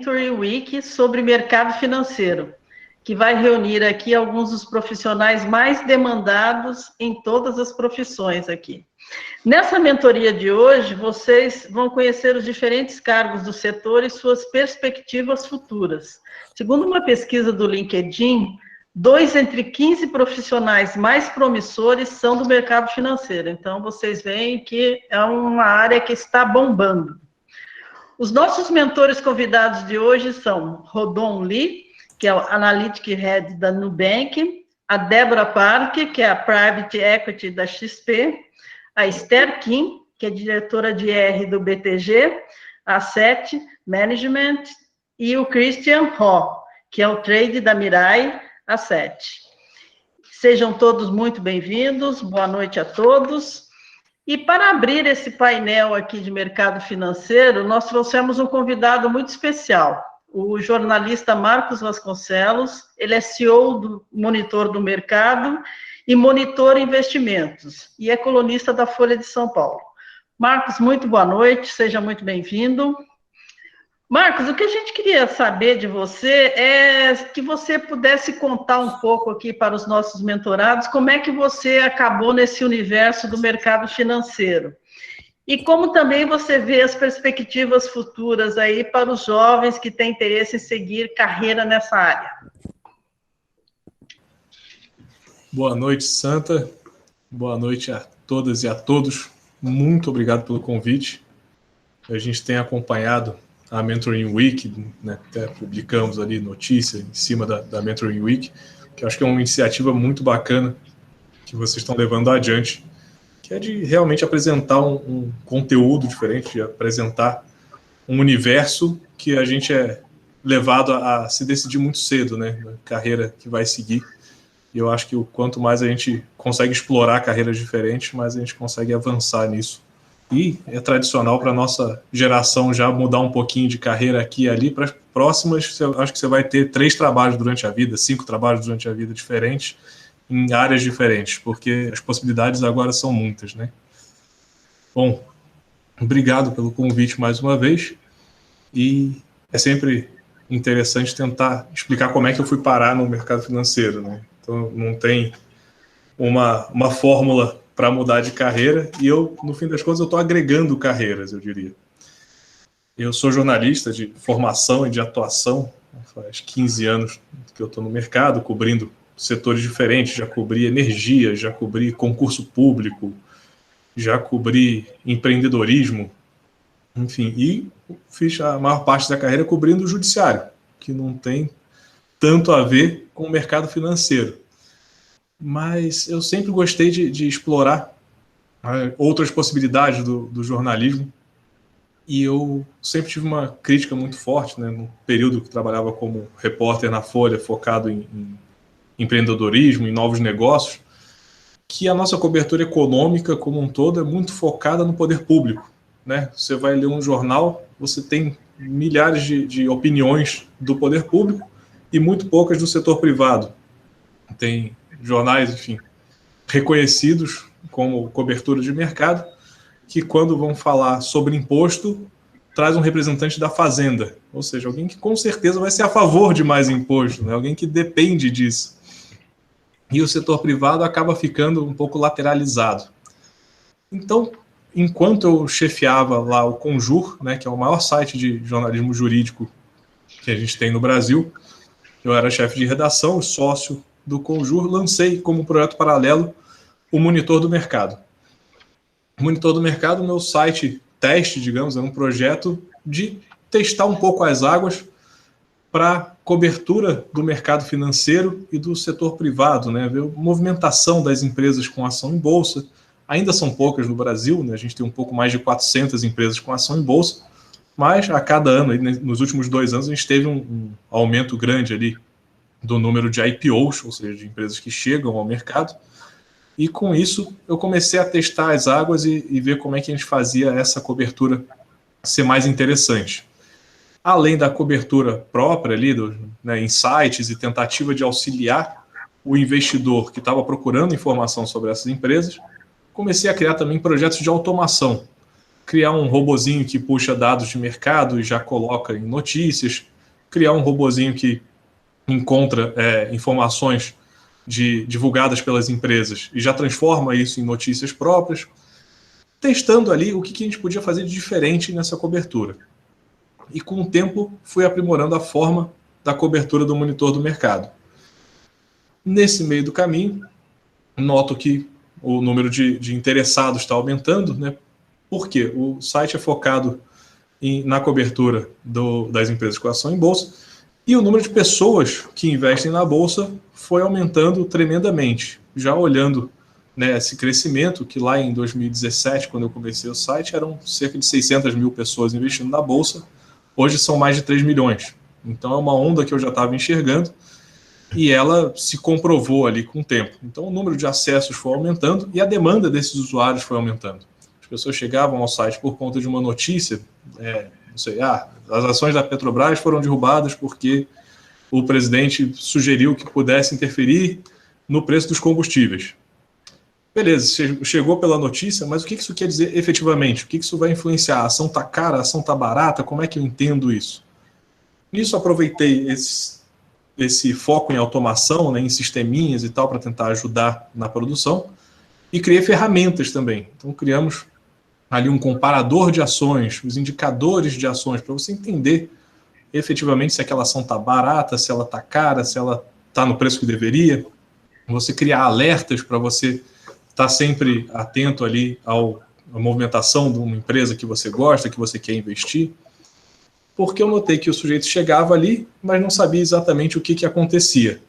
Mentoring Week sobre mercado financeiro, que vai reunir aqui alguns dos profissionais mais demandados em todas as profissões aqui. Nessa mentoria de hoje, vocês vão conhecer os diferentes cargos do setor e suas perspectivas futuras. Segundo uma pesquisa do LinkedIn, 2 entre 15 profissionais mais promissores são do mercado financeiro. Então, vocês veem que é uma área que está bombando. Os nossos mentores convidados de hoje são Rodon Lee, que é o Analytic Head da Nubank, a Débora Parque, que é a Private Equity da XP, a Esther Kim, que é diretora de IR do BTG, Asset Management, e o Christian Ho, que é o Trade da Mirai Asset. Sejam todos muito bem-vindos, boa noite a todos. E para abrir esse painel aqui de mercado financeiro, nós trouxemos um convidado muito especial, o jornalista Marcos Vasconcelos. Ele é CEO do Monitor do Mercado e Monitor Investimentos, e é colunista da Folha de São Paulo. Marcos, muito boa noite, seja muito bem-vindo. Marcos, o que a gente queria saber de você é que você pudesse contar um pouco aqui para os nossos mentorados como é que você acabou nesse universo do mercado financeiro. E como também você vê as perspectivas futuras aí para os jovens que têm interesse em seguir carreira nessa área. Boa noite, Santa. Boa noite a todas e a todos. Muito obrigado pelo convite. A gente tem acompanhado a Mentoring Week, né? Até publicamos ali notícia em cima da Mentoring Week, que eu acho que é uma iniciativa muito bacana que vocês estão levando adiante, que é de realmente apresentar um conteúdo diferente, de apresentar um universo que a gente é levado a se decidir muito cedo, né? Na carreira que vai seguir. E eu acho que o quanto mais a gente consegue explorar carreiras diferentes, mais a gente consegue avançar nisso. E é tradicional para a nossa geração já mudar um pouquinho de carreira aqui e ali. Para as próximas, eu acho que você vai ter 3 trabalhos durante a vida, 5 trabalhos durante a vida diferentes, em áreas diferentes, porque as possibilidades agora são muitas, né? Bom, obrigado pelo convite mais uma vez. E é sempre interessante tentar explicar como é que eu fui parar no mercado financeiro, né? Então, não tem uma fórmula para mudar de carreira, e eu, no fim das contas, eu estou agregando carreiras, eu diria. Eu sou jornalista de formação e de atuação, faz 15 anos que eu estou no mercado, cobrindo setores diferentes, já cobri energia, já cobri concurso público, já cobri empreendedorismo, enfim, e fiz a maior parte da carreira cobrindo o judiciário, que não tem tanto a ver com o mercado financeiro. Mas eu sempre gostei de explorar outras possibilidades do jornalismo, e eu sempre tive uma crítica muito forte, né, no período que trabalhava como repórter na Folha, focado em empreendedorismo, em novos negócios, que a nossa cobertura econômica como um todo é muito focada no poder público, né? Você vai ler um jornal, você tem milhares de opiniões do poder público e muito poucas do setor privado. Tem jornais, enfim, reconhecidos como cobertura de mercado, que quando vão falar sobre imposto, traz um representante da Fazenda, ou seja, alguém que com certeza vai ser a favor de mais imposto, né? Alguém que depende disso. E o setor privado acaba ficando um pouco lateralizado. Então, enquanto eu chefiava lá o Conjur, né, que é o maior site de jornalismo jurídico que a gente tem no Brasil, eu era chefe de redação, sócio do Conjur, lancei como projeto paralelo o Monitor do Mercado. O Monitor do Mercado, meu site teste, digamos, é um projeto de testar um pouco as águas para cobertura do mercado financeiro e do setor privado, né? Ver a movimentação das empresas com ação em bolsa. Ainda são poucas no Brasil, né? A gente tem um pouco mais de 400 empresas com ação em bolsa, mas a cada ano, aí, nos últimos 2 anos, a gente teve um aumento grande ali do número de IPOs, ou seja, de empresas que chegam ao mercado, e com isso eu comecei a testar as águas e ver como é que a gente fazia essa cobertura ser mais interessante. Além da cobertura própria ali, né, insights e tentativa de auxiliar o investidor que estava procurando informação sobre essas empresas, comecei a criar também projetos de automação, criar um robozinho que puxa dados de mercado e já coloca em notícias, criar um robozinho que encontra informações divulgadas pelas empresas e já transforma isso em notícias próprias, testando ali o que a gente podia fazer de diferente nessa cobertura. E com o tempo fui aprimorando a forma da cobertura do monitor do mercado. Nesse meio do caminho, noto que o número de interessados está aumentando, né? Porque o site é focado na cobertura das empresas com ação em bolsa, e o número de pessoas que investem na bolsa foi aumentando tremendamente. Já olhando, né, esse crescimento, que lá em 2017, quando eu comecei o site, eram cerca de 600 mil pessoas investindo na bolsa, hoje são mais de 3 milhões. Então é uma onda que eu já estava enxergando, e ela se comprovou ali com o tempo. Então o número de acessos foi aumentando e a demanda desses usuários foi aumentando. As pessoas chegavam ao site por conta de uma notícia, não sei, as ações da Petrobras foram derrubadas porque o presidente sugeriu que pudesse interferir no preço dos combustíveis. Beleza, chegou pela notícia, mas o que isso quer dizer efetivamente? O que isso vai influenciar? A ação está cara, a ação está barata? Como é que eu entendo isso? Nisso aproveitei esse foco em automação, né, em sisteminhas e tal, para tentar ajudar na produção, e criei ferramentas também. Então criamos ali um comparador de ações, os indicadores de ações, para você entender efetivamente se aquela ação está barata, se ela está cara, se ela está no preço que deveria. Você criar alertas para você estar sempre atento ali à movimentação de uma empresa que você gosta, que você quer investir. Porque eu notei que o sujeito chegava ali, mas não sabia exatamente o que acontecia.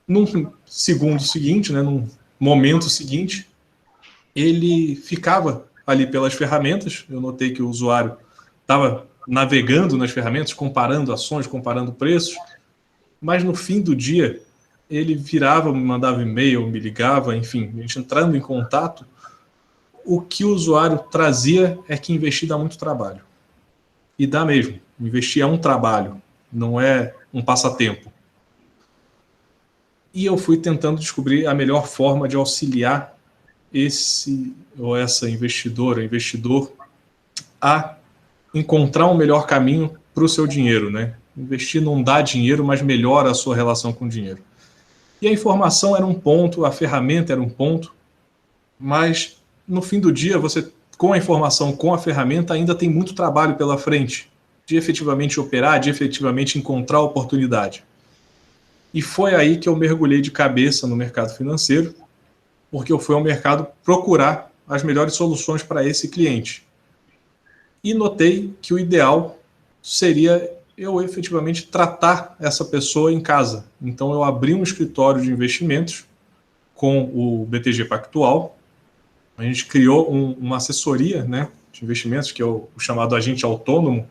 Num segundo seguinte, né, num momento seguinte, ele ficava ali pelas ferramentas. Eu notei que o usuário estava navegando nas ferramentas, comparando ações, comparando preços, mas no fim do dia, ele virava, me mandava e-mail, me ligava, enfim, a gente entrando em contato, o que o usuário trazia é que investir dá muito trabalho. E dá mesmo. Investir é um trabalho, não é um passatempo. E eu fui tentando descobrir a melhor forma de auxiliar esse ou essa investidora, investidor, a encontrar um melhor caminho para o seu dinheiro, né? Investir não dá dinheiro, mas melhora a sua relação com o dinheiro. E a informação era um ponto, a ferramenta era um ponto, mas no fim do dia, você, com a informação, com a ferramenta, ainda tem muito trabalho pela frente, de efetivamente operar, de efetivamente encontrar oportunidade. E foi aí que eu mergulhei de cabeça no mercado financeiro, porque eu fui ao mercado procurar as melhores soluções para esse cliente. E notei que o ideal seria eu efetivamente tratar essa pessoa em casa. Então eu abri um escritório de investimentos com o BTG Pactual. A gente criou uma assessoria, né, de investimentos, que é o chamado agente autônomo,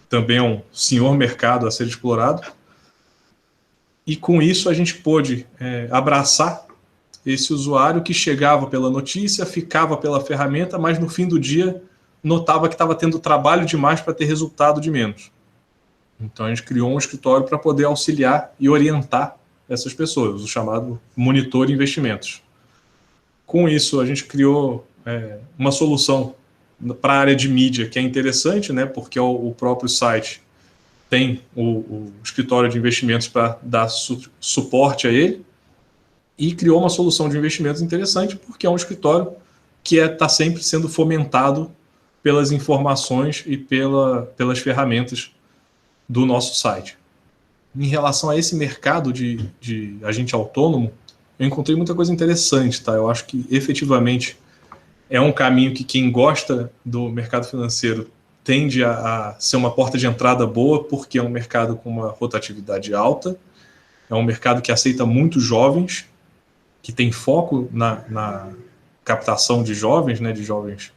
também é um senhor mercado a ser explorado. E com isso a gente pôde abraçar esse usuário que chegava pela notícia, ficava pela ferramenta, mas no fim do dia notava que estava tendo trabalho demais para ter resultado de menos. Então a gente criou um escritório para poder auxiliar e orientar essas pessoas, o chamado monitor de investimentos. Com isso a gente criou uma solução para a área de mídia que é interessante, né, porque o próprio site tem o escritório de investimentos para dar suporte a ele, e criou uma solução de investimentos interessante, porque é um escritório que está sempre sendo fomentado pelas informações e pelas ferramentas do nosso site. Em relação a esse mercado de agente autônomo, eu encontrei muita coisa interessante, tá? Eu acho que efetivamente é um caminho que quem gosta do mercado financeiro tende a ser uma porta de entrada boa, porque é um mercado com uma rotatividade alta, é um mercado que aceita muitos jovens, que tem foco na captação de jovens, né, de jovens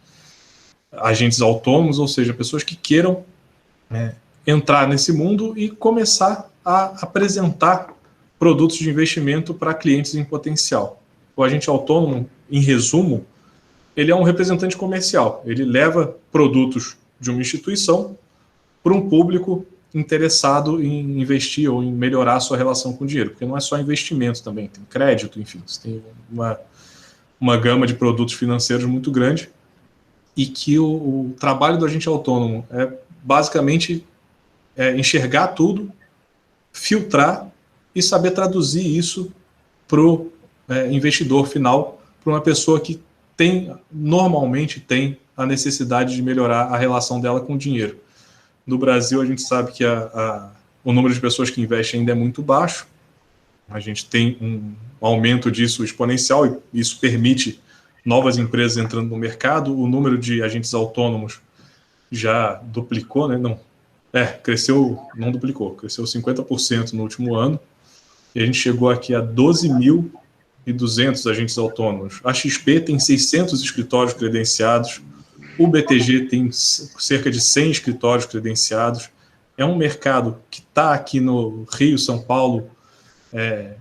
agentes autônomos, ou seja, pessoas que queiram entrar nesse mundo e começar a apresentar produtos de investimento para clientes em potencial. O agente autônomo, em resumo, ele é um representante comercial. Ele leva produtos de uma instituição para um público interessado em investir ou em melhorar a sua relação com o dinheiro, porque não é só investimento também, tem crédito, enfim, você tem uma gama de produtos financeiros muito grande, e que o trabalho do agente autônomo é basicamente enxergar tudo, filtrar e saber traduzir isso para o investidor final, para uma pessoa que normalmente tem a necessidade de melhorar a relação dela com o dinheiro. No Brasil, a gente sabe que o número de pessoas que investem ainda é muito baixo. A gente tem um aumento disso exponencial e isso permite novas empresas entrando no mercado. O número de agentes autônomos já duplicou, né? Cresceu 50% no último ano. E a gente chegou aqui a 12.200 agentes autônomos. A XP tem 600 escritórios credenciados. O BTG tem cerca de 100 escritórios credenciados. É um mercado que está aqui no Rio, São Paulo,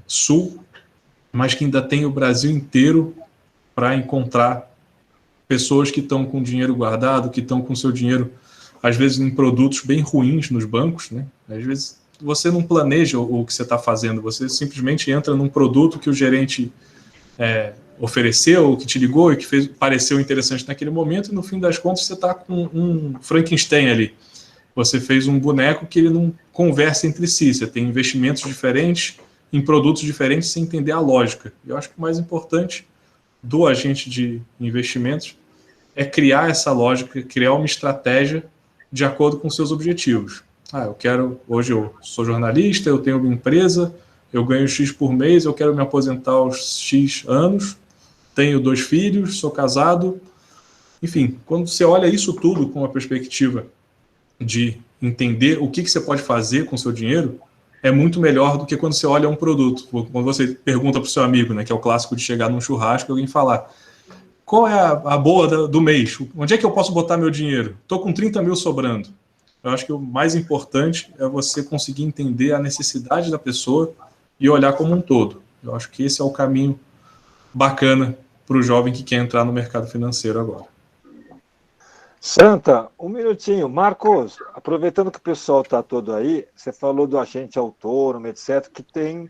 Sul, mas que ainda tem o Brasil inteiro para encontrar pessoas que estão com dinheiro guardado, que estão com seu dinheiro, às vezes, em produtos bem ruins nos bancos, né? Às vezes, você não planeja o que você está fazendo, você simplesmente entra num produto que o gerente ofereceu, ou que te ligou e que pareceu interessante naquele momento, e no fim das contas você está com um Frankenstein ali. Você fez um boneco que ele não conversa entre si, você tem investimentos diferentes, em produtos diferentes, sem entender a lógica. Eu acho que o mais importante do agente de investimentos é criar essa lógica, criar uma estratégia de acordo com seus objetivos. Hoje eu sou jornalista, eu tenho uma empresa, eu ganho X por mês, eu quero me aposentar aos X anos, tenho 2 filhos, sou casado. Enfim, quando você olha isso tudo com a perspectiva de entender o que você pode fazer com o seu dinheiro, é muito melhor do que quando você olha um produto. Quando você pergunta para o seu amigo, né, que é o clássico de chegar num churrasco e alguém falar: qual é a boa do mês? Onde é que eu posso botar meu dinheiro? Estou com 30 mil sobrando. Eu acho que o mais importante é você conseguir entender a necessidade da pessoa e olhar como um todo. Eu acho que esse é o caminho bacana para o jovem que quer entrar no mercado financeiro agora. Santa, um minutinho. Marcos, aproveitando que o pessoal está todo aí, você falou do agente autônomo, etc., que tem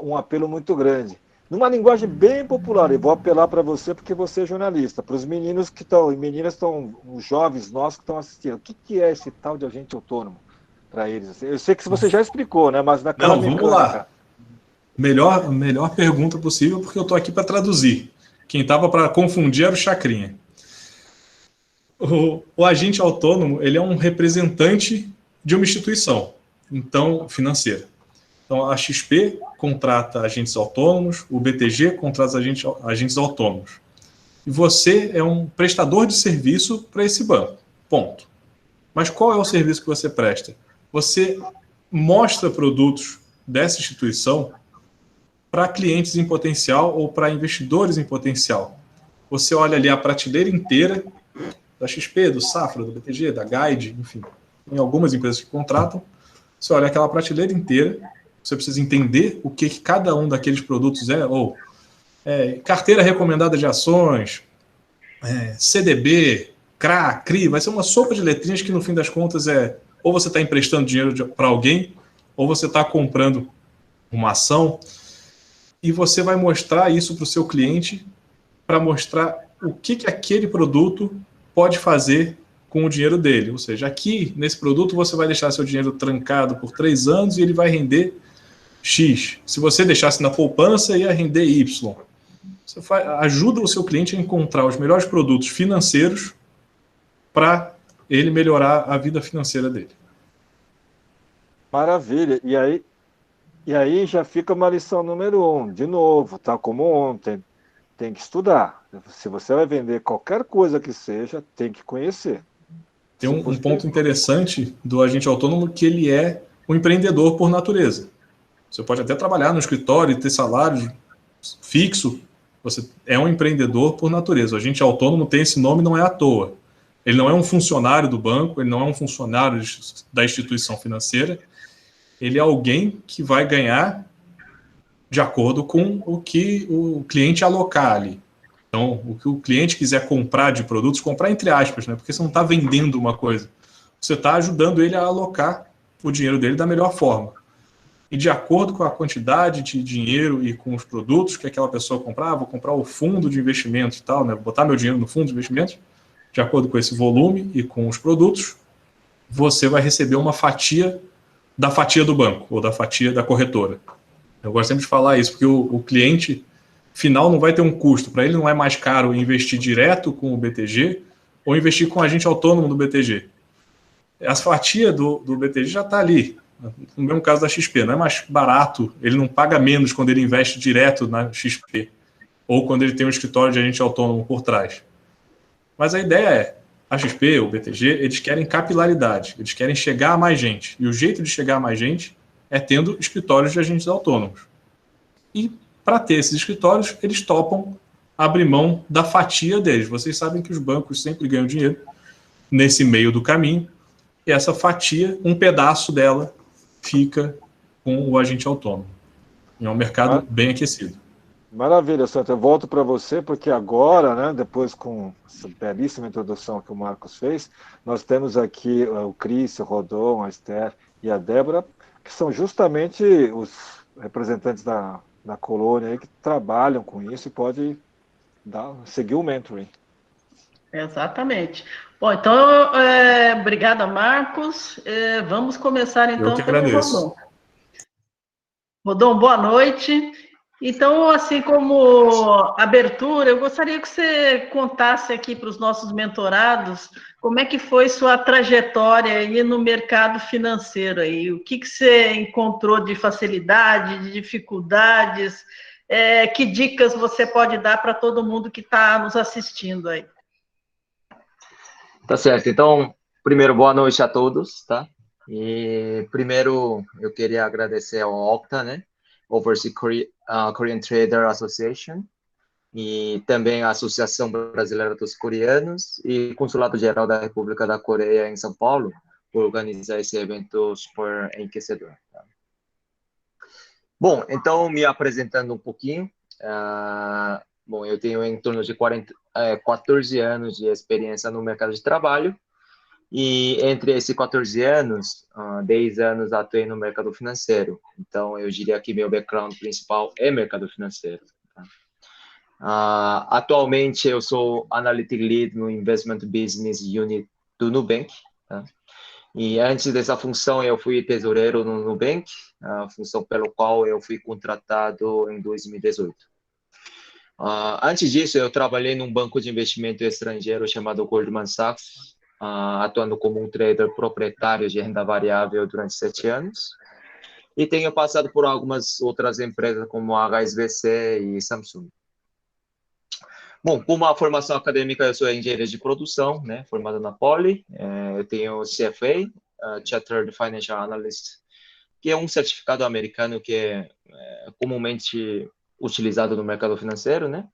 um apelo muito grande. Numa linguagem bem popular, e vou apelar para você porque você é jornalista, para os meninos que estão, e meninas estão, os jovens nossos que estão assistindo, o que é esse tal de agente autônomo para eles? Eu sei que você já explicou, né? Mas naquela mecânica... Vamos lá. Melhor pergunta possível, porque eu estou aqui para traduzir. Quem estava para confundir era o Chacrinha. O agente autônomo, ele é um representante de uma instituição, então, financeira. Então, a XP contrata agentes autônomos, o BTG contrata agentes autônomos. E você é um prestador de serviço para esse banco, ponto. Mas qual é o serviço que você presta? Você mostra produtos dessa instituição para clientes em potencial ou para investidores em potencial. Você olha ali a prateleira inteira da XP, do Safra, do BTG, da Guide, enfim, em algumas empresas que contratam, você olha aquela prateleira inteira, você precisa entender o que cada um daqueles produtos carteira recomendada de ações, CDB, CRA, CRI, vai ser uma sopa de letrinhas que no fim das contas ou você está emprestando dinheiro para alguém, ou você está comprando uma ação, e você vai mostrar isso para o seu cliente para mostrar o que aquele produto pode fazer com o dinheiro dele. Ou seja, aqui, nesse produto, você vai deixar seu dinheiro trancado por 3 anos e ele vai render X. Se você deixasse na poupança, ia render Y. Você ajuda o seu cliente a encontrar os melhores produtos financeiros para ele melhorar a vida financeira dele. Maravilha. E aí já fica uma lição número 1. De novo, tá como ontem. Tem que estudar. Se você vai vender qualquer coisa que seja, tem que conhecer. Tem um ponto interessante do agente autônomo, que ele é um empreendedor por natureza. Você pode até trabalhar no escritório e ter salário fixo. Você é um empreendedor por natureza. O agente autônomo tem esse nome, não é à toa. Ele não é um funcionário do banco, ele não é um funcionário da instituição financeira. Ele é alguém que vai ganhar de acordo com o que o cliente alocar ali. Então, o que o cliente quiser comprar de produtos, comprar entre aspas, né? Porque você não está vendendo uma coisa. Você está ajudando ele a alocar o dinheiro dele da melhor forma. E de acordo com a quantidade de dinheiro e com os produtos que aquela pessoa comprar, vou comprar o fundo de investimento e tal, né? Vou botar meu dinheiro no fundo de investimentos, de acordo com esse volume e com os produtos, você vai receber uma fatia da fatia do banco, ou da fatia da corretora. Eu gosto sempre de falar isso, porque o cliente final não vai ter um custo. Para ele não é mais caro investir direto com o BTG ou investir com o agente autônomo do BTG. A fatia do BTG já está ali. No mesmo caso da XP, não é mais barato, ele não paga menos quando ele investe direto na XP, ou quando ele tem um escritório de agente autônomo por trás. Mas a ideia é, a XP, o BTG, eles querem capilaridade, eles querem chegar a mais gente. E o jeito de chegar a mais gente é tendo escritórios de agentes autônomos. E para ter esses escritórios, eles topam abrir mão da fatia deles. Vocês sabem que os bancos sempre ganham dinheiro nesse meio do caminho, e essa fatia, um pedaço dela, fica com o agente autônomo. É um mercado bem aquecido. Maravilha, Santa. Eu volto para você, porque agora, né, depois com essa belíssima introdução que o Marcos fez, nós temos aqui o Cris, o Rodon, a Esther e a Débora, que são justamente os representantes da colônia aí que trabalham com isso e pode seguir o mentoring. Exatamente. Bom, então, obrigada, Marcos. Vamos começar, então, Eu que pelo agradeço. Rodon. Rodon, boa noite. Então, assim como abertura, eu gostaria que você contasse aqui para os nossos mentorados como é que foi sua trajetória aí no mercado financeiro aí, o que você encontrou de facilidade, de dificuldades, que dicas você pode dar para todo mundo que está nos assistindo aí. Tá certo. Então, primeiro, boa noite a todos, tá? E primeiro, eu queria agradecer ao Octa, né? Overseas Korean Trader Association, e também a Associação Brasileira dos Coreanos e Consulado Geral da República da Coreia em São Paulo por organizar esse evento super enriquecedor. Tá? Bom, então, me apresentando um pouquinho, bom, eu tenho em torno de 14 anos de experiência no mercado de trabalho, e entre esses 14 anos, 10 anos atuei no mercado financeiro. Então, eu diria que meu background principal é mercado financeiro. Tá? Atualmente, eu sou Analytic Lead no Investment Business Unit do Nubank. Tá? E antes dessa função, eu fui tesoureiro no Nubank, a função pelo qual eu fui contratado em 2018. Antes disso, eu trabalhei num banco de investimento estrangeiro chamado Goldman Sachs, atuando como um trader proprietário de renda variável durante 7 anos. E tenho passado por algumas outras empresas, como a HSBC e Samsung. Bom, com uma formação acadêmica, eu sou engenheiro de produção, né, formado na Poli. Eu tenho CFA, Chartered Financial Analyst, que é um certificado americano que é comumente utilizado no mercado financeiro, né?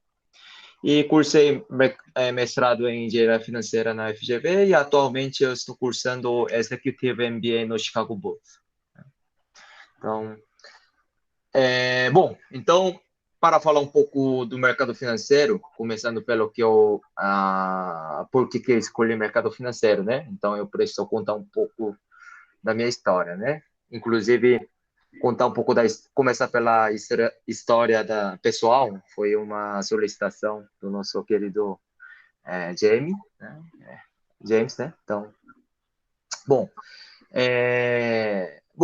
E cursei mestrado em engenharia financeira na FGV e atualmente eu estou cursando Executive MBA no Chicago Bulls. Então, bom, então, para falar um pouco do mercado financeiro, começando pelo que por que eu escolhi mercado financeiro, né? Então, eu preciso contar um pouco da minha história, né? Inclusive, contar um pouco começar pela história da pessoal, foi uma solicitação do nosso querido James, né? Então, bom,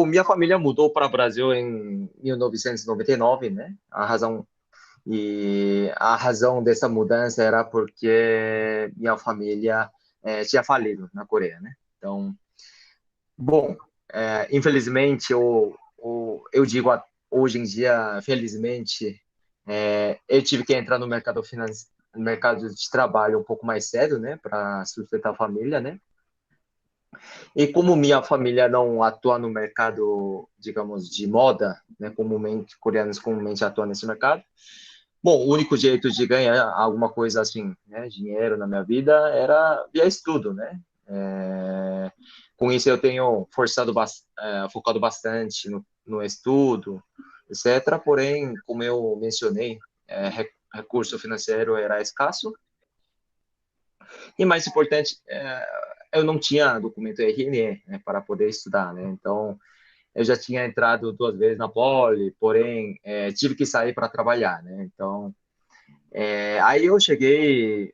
minha família mudou para o Brasil em 1999, né? A razão dessa mudança era porque minha família tinha falido na Coreia, né? Então, bom, infelizmente, eu digo hoje em dia, felizmente, eu tive que entrar no mercado de trabalho um pouco mais cedo, né, para sustentar a família, né? E como minha família não atua no mercado, digamos, de moda, né, coreanos comumente atuam nesse mercado, bom, o único jeito de ganhar alguma coisa assim, né, dinheiro na minha vida era via estudo, né? Com isso eu tenho focado bastante no estudo, etc. Porém, como eu mencionei, recurso financeiro era escasso. E mais importante, eu não tinha documento RNE, né, para poder estudar, né? Então, eu já tinha entrado 2 vezes na Poli, porém, tive que sair para trabalhar, né? Então, aí eu cheguei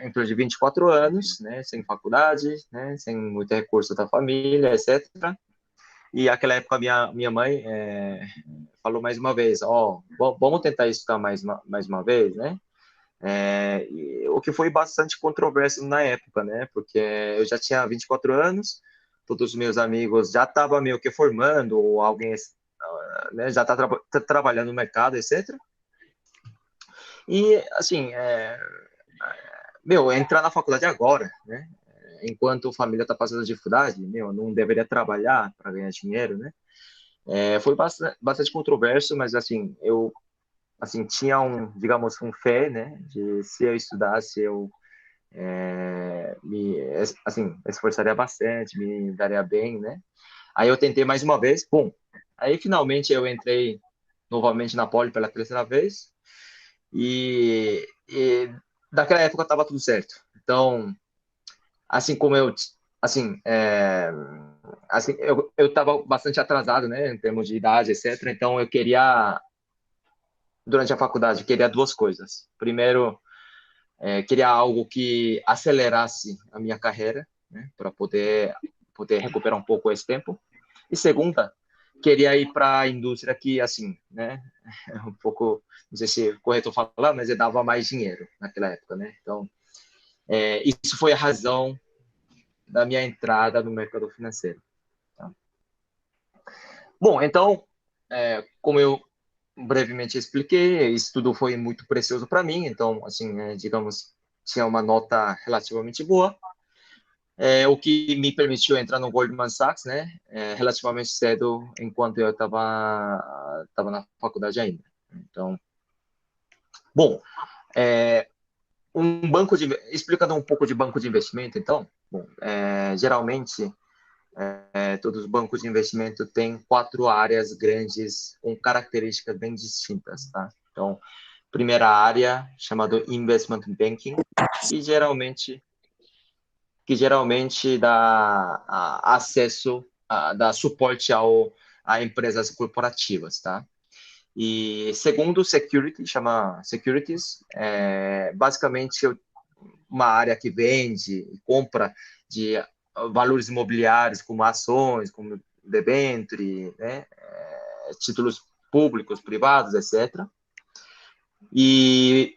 entrou de 24 anos, né, sem faculdade, né, sem muito recurso da família, etc. E naquela época minha mãe falou mais uma vez, vamos tentar estudar mais uma vez, né? O que foi bastante controverso na época, né? Porque eu já tinha 24 anos, todos os meus amigos já estavam meio que formando, ou alguém, né, já está trabalhando no mercado, etc. E, assim, entrar na faculdade agora, né? Enquanto a família está passando dificuldade, não deveria trabalhar para ganhar dinheiro, né? Foi bastante controverso, mas, assim, eu tinha digamos, fé, né? De se eu estudasse, eu me esforçaria bastante, me daria bem, né? Aí eu tentei mais uma vez, bom. Aí, finalmente, eu entrei novamente na Poli pela terceira vez. E daquela época estava tudo certo. Então, assim como eu estava bastante atrasado, né, em termos de idade, etc. Então, eu queria, durante a faculdade, queria duas coisas. Primeiro, queria algo que acelerasse a minha carreira, né, para poder recuperar um pouco esse tempo. E segunda, queria ir para a indústria que, assim, né, um pouco, não sei se é correto falar, mas dava mais dinheiro naquela época, né? Então, isso foi a razão da minha entrada no mercado financeiro. Tá? Bom, então, como eu brevemente expliquei, isso tudo foi muito precioso para mim, então, assim, digamos, tinha uma nota relativamente boa, o que me permitiu entrar no Goldman Sachs, né, relativamente cedo, enquanto eu estava na faculdade ainda. Então, bom, explicando um pouco de banco de investimento, então, bom, geralmente todos os bancos de investimento têm 4 áreas grandes com características bem distintas, tá? Então, primeira área chamada Investment Banking, que geralmente dá acesso, dá suporte a empresas corporativas, tá? E segundo, Securities, basicamente uma área que vende e compra de valores imobiliários, como ações, como debenture, né, títulos públicos, privados, etc. E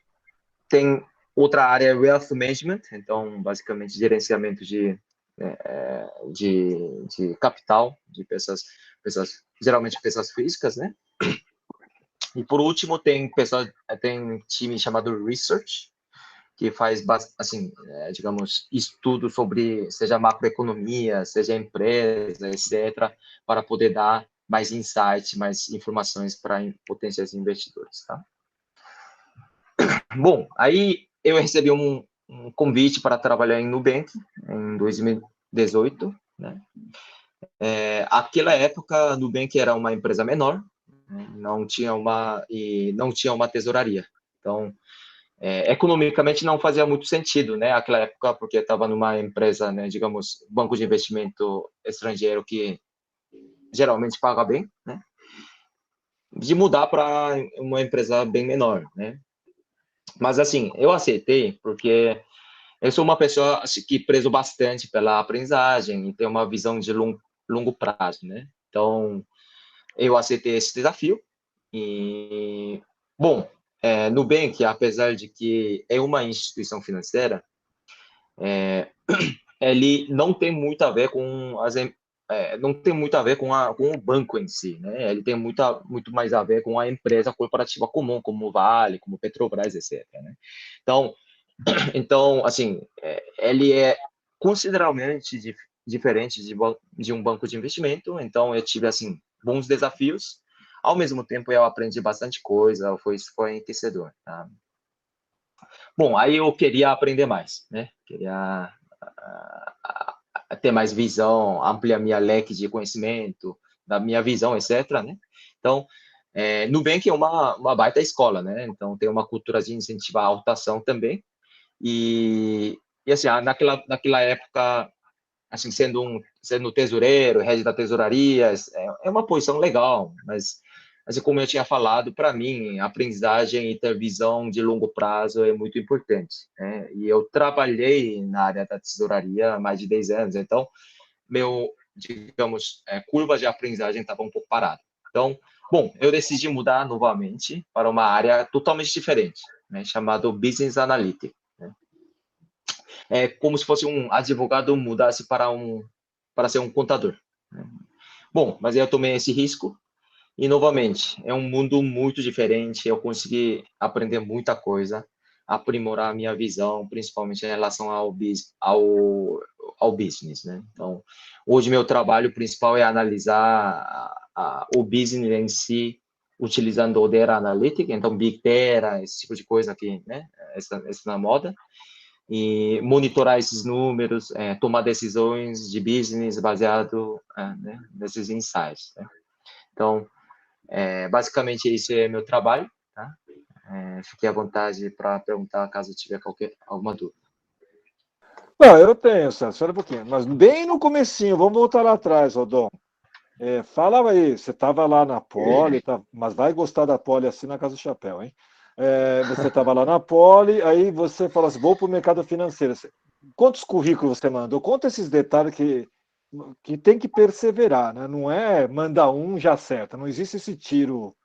tem outra área, Wealth Management, então, basicamente, gerenciamento de capital de pessoas, geralmente pessoas físicas, né? E por último tem um time chamado Research, que faz, assim, digamos, estudo sobre, seja macroeconomia, seja empresa, etc., para poder dar mais insight, mais informações para potenciais investidores, tá? Bom, aí eu recebi um convite para trabalhar em Nubank em 2018, né? Aquela época, Nubank era uma empresa menor, né? não tinha uma tesouraria. Então, economicamente não fazia muito sentido, né? Aquela época, porque estava numa empresa, né, digamos, banco de investimento estrangeiro que geralmente paga bem, né? De mudar para uma empresa bem menor, né? Mas assim, eu aceitei porque eu sou uma pessoa assim, que prezo bastante pela aprendizagem e tenho uma visão de longo prazo, né? Então, eu aceitei esse desafio e, bom, Nubank, apesar de que é uma instituição financeira, ele não tem muito a ver com não tem muito a ver com o banco em si, né? Ele tem muito mais a ver com a empresa corporativa comum, como Vale, como Petrobras, etc. Né? Então, assim, ele é consideravelmente diferente de um banco de investimento. Então, eu tive assim bons desafios. Ao mesmo tempo, eu aprendi bastante coisa. Foi enriquecedor. Tá? Bom, aí eu queria aprender mais, né? Queria ter mais visão, ampliar minha leque de conhecimento, da minha visão, etc. Né? Então, Nubank é uma baita escola, né? Então, tem uma cultura de incentivar a rotação também. E assim, naquela época, assim, sendo tesoureiro, head da tesouraria, é uma posição legal, mas assim como eu tinha falado, para mim, aprendizagem e ter visão de longo prazo é muito importante, né? E eu trabalhei na área da tesouraria há mais de 10 anos, então, meu, digamos, curva de aprendizagem estava um pouco parada. Então, bom, eu decidi mudar novamente para uma área totalmente diferente, né, chamado Business Analytics, né? É como se fosse um advogado mudasse para ser um contador, né? Bom, mas eu tomei esse risco e, novamente, é um mundo muito diferente. Eu consegui aprender muita coisa, aprimorar a minha visão, principalmente em relação ao business, né? Então, hoje, meu trabalho principal é analisar o business em si, utilizando o Data Analytics, então, Big Data, esse tipo de coisa aqui, né? Essa na moda. E monitorar esses números, tomar decisões de business baseado, né, nesses insights, né? Então, basicamente, esse é meu trabalho, tá? Fique à vontade para perguntar caso tiver alguma dúvida. Não, eu tenho, Celso, espera um pouquinho. Mas bem no comecinho, vamos voltar lá atrás, Rodon. Fala aí, você estava lá na Poli, mas vai gostar da Poli assim na Casa do Chapéu, hein? Você estava lá na Poli, aí você falou assim, vou para o mercado financeiro. Quantos currículos você mandou? Conta esses detalhes que tem que perseverar, né? Não é mandar um já acerta, não existe esse tiro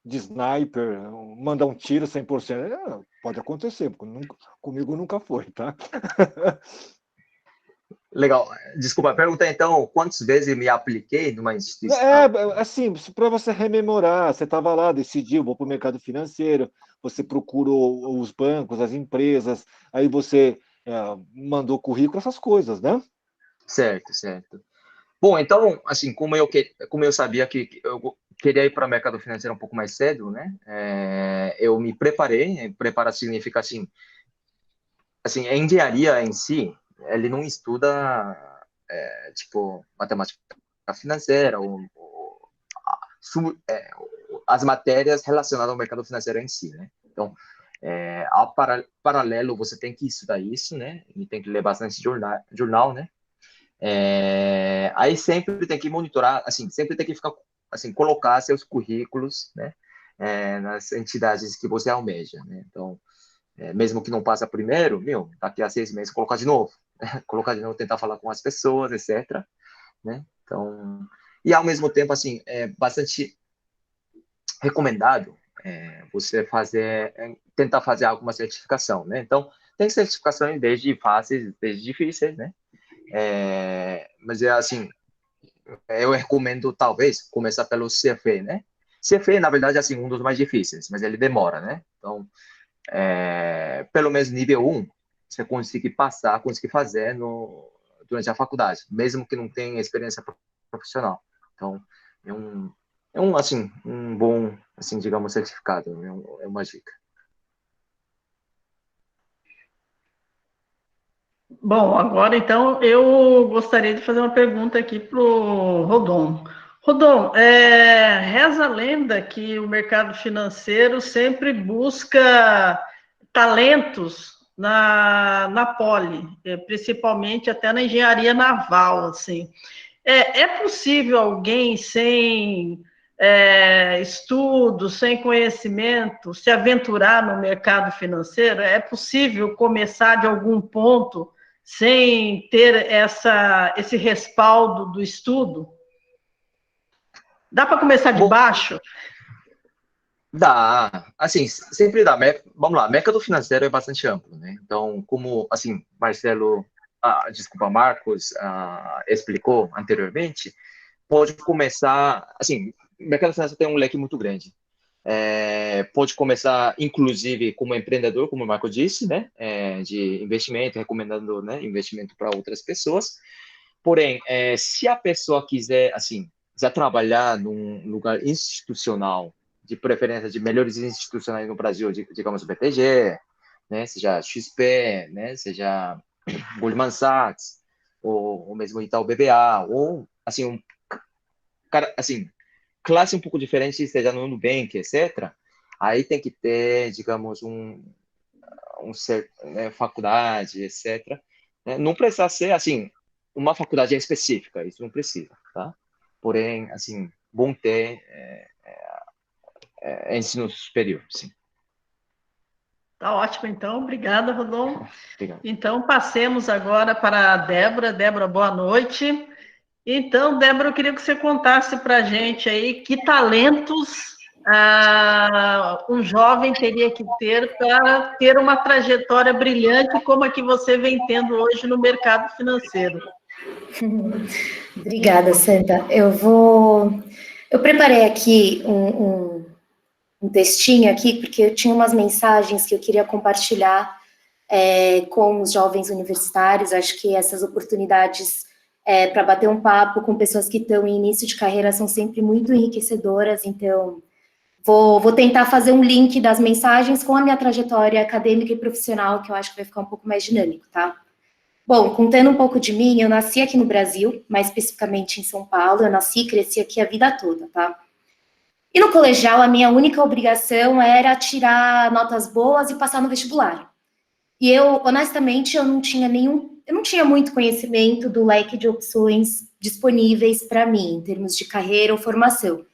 de sniper, mandar um tiro 100%. Pode acontecer, comigo nunca foi, tá? Legal. Desculpa, pergunta então, quantas vezes me apliquei numa instituição? Assim, para você rememorar, você estava lá, decidiu, vou para o mercado financeiro, você procurou os bancos, as empresas, aí você mandou currículo, essas coisas, né? Certo, certo. Bom, então, assim, como eu sabia que eu queria ir para o mercado financeiro um pouco mais cedo, né? Eu me preparei. Preparar significa assim, a engenharia em si, ele não estuda tipo matemática financeira as matérias relacionadas ao mercado financeiro em si, né? Então, ao paralelo, você tem que estudar isso, né? E tem que ler bastante jornal, né? Aí sempre tem que monitorar, assim, sempre tem que ficar, assim, colocar seus currículos, né? Nas entidades que você almeja, né? Então, mesmo que não passe primeiro, daqui a 6 meses colocar de novo, né? Colocar de novo, tentar falar com as pessoas, etc., né? Então, e ao mesmo tempo, assim, é bastante recomendado você tentar fazer alguma certificação, né? Então, tem certificações desde fáceis, desde difíceis, né? Mas assim, eu recomendo talvez começar pelo CFA, né? CFA, na verdade, é assim, um dos mais difíceis, mas ele demora, né? Então, pelo menos nível 1, você conseguir passar, conseguir fazer durante a faculdade, mesmo que não tenha experiência profissional. Então, é assim, um bom, assim, digamos, certificado, é uma dica. Bom, agora então eu gostaria de fazer uma pergunta aqui para o Rodon. Rodon, reza a lenda que o mercado financeiro sempre busca talentos na Poli, principalmente até na engenharia naval, assim. É possível alguém sem estudo, sem conhecimento, se aventurar no mercado financeiro? É possível começar de algum ponto sem ter esse respaldo do estudo? Dá para começar de Bom, baixo? dá, assim, sempre dá. Vamos lá, mercado financeiro é bastante amplo, né? Então, como, assim, Marcos explicou anteriormente, pode começar, assim, o mercado financeiro tem um leque muito grande. Pode começar, inclusive, como empreendedor, como o Marco disse, né? De investimento, recomendando, né, investimento para outras pessoas. Porém, se a pessoa quiser, assim, quiser trabalhar num lugar institucional, de preferência de melhores institucionais no Brasil, digamos o BTG, né, seja XP, né, seja Goldman Sachs, ou mesmo Itaú BBA, ou, assim, cara, assim, classe um pouco diferente, seja no Nubank, etc., aí tem que ter, digamos, né, faculdade, etc. Né? Não precisa ser, assim, uma faculdade específica, isso não precisa, tá? Porém, assim, bom ter ensino superior, sim. Tá ótimo, então. Obrigada, Rodolfo. Obrigado. Então, passemos agora para a Débora. Débora, boa noite. Então, Débora, eu queria que você contasse para a gente aí que talentos um jovem teria que ter para ter uma trajetória brilhante como a que você vem tendo hoje no mercado financeiro. Obrigada, Santa. Eu preparei aqui um textinho aqui, porque eu tinha umas mensagens que eu queria compartilhar com os jovens universitários. Acho que essas oportunidades para bater um papo com pessoas que estão em início de carreira são sempre muito enriquecedoras, então vou tentar fazer um link das mensagens com a minha trajetória acadêmica e profissional, que eu acho que vai ficar um pouco mais dinâmico, tá? Bom, contando um pouco de mim, eu nasci aqui no Brasil, mais especificamente em São Paulo. Eu nasci e cresci aqui a vida toda, tá? E no colegial, a minha única obrigação era tirar notas boas e passar no vestibular. E eu, honestamente, eu não tinha muito conhecimento do leque de opções disponíveis para mim, em termos de carreira ou formação.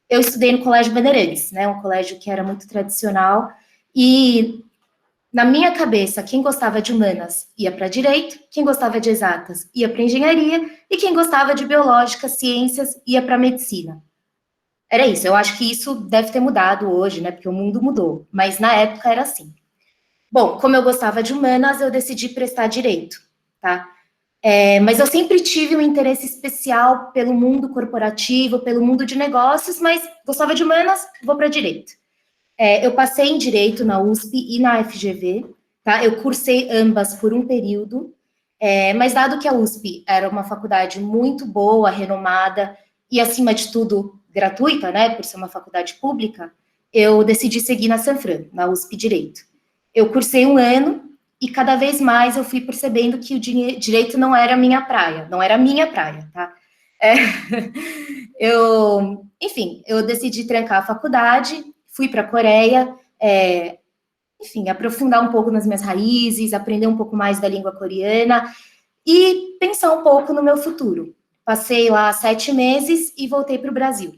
Eu estudei no Colégio Bandeirantes, né, um colégio que era muito tradicional, e na minha cabeça, quem gostava de humanas ia para direito, quem gostava de exatas ia para engenharia, e quem gostava de biológica, ciências, ia para medicina. Era isso, eu acho que isso deve ter mudado hoje, né, porque o mundo mudou, mas na época era assim. Bom, como eu gostava de humanas, eu decidi prestar direito, tá? Mas eu sempre tive um interesse especial pelo mundo corporativo, pelo mundo de negócios, mas gostava de humanas, vou para direito. Eu passei em direito na USP e na FGV, tá? Eu cursei ambas por um período, mas dado que a USP era uma faculdade muito boa, renomada e, acima de tudo, gratuita, né, por ser uma faculdade pública, eu decidi seguir na Sanfran, na USP Direito. Eu cursei um ano e cada vez mais eu fui percebendo que o direito não era minha praia, tá? Enfim, eu decidi trancar a faculdade, fui para a Coreia, enfim, aprofundar um pouco nas minhas raízes, aprender um pouco mais da língua coreana e pensar um pouco no meu futuro. Passei lá 7 meses e voltei para o Brasil.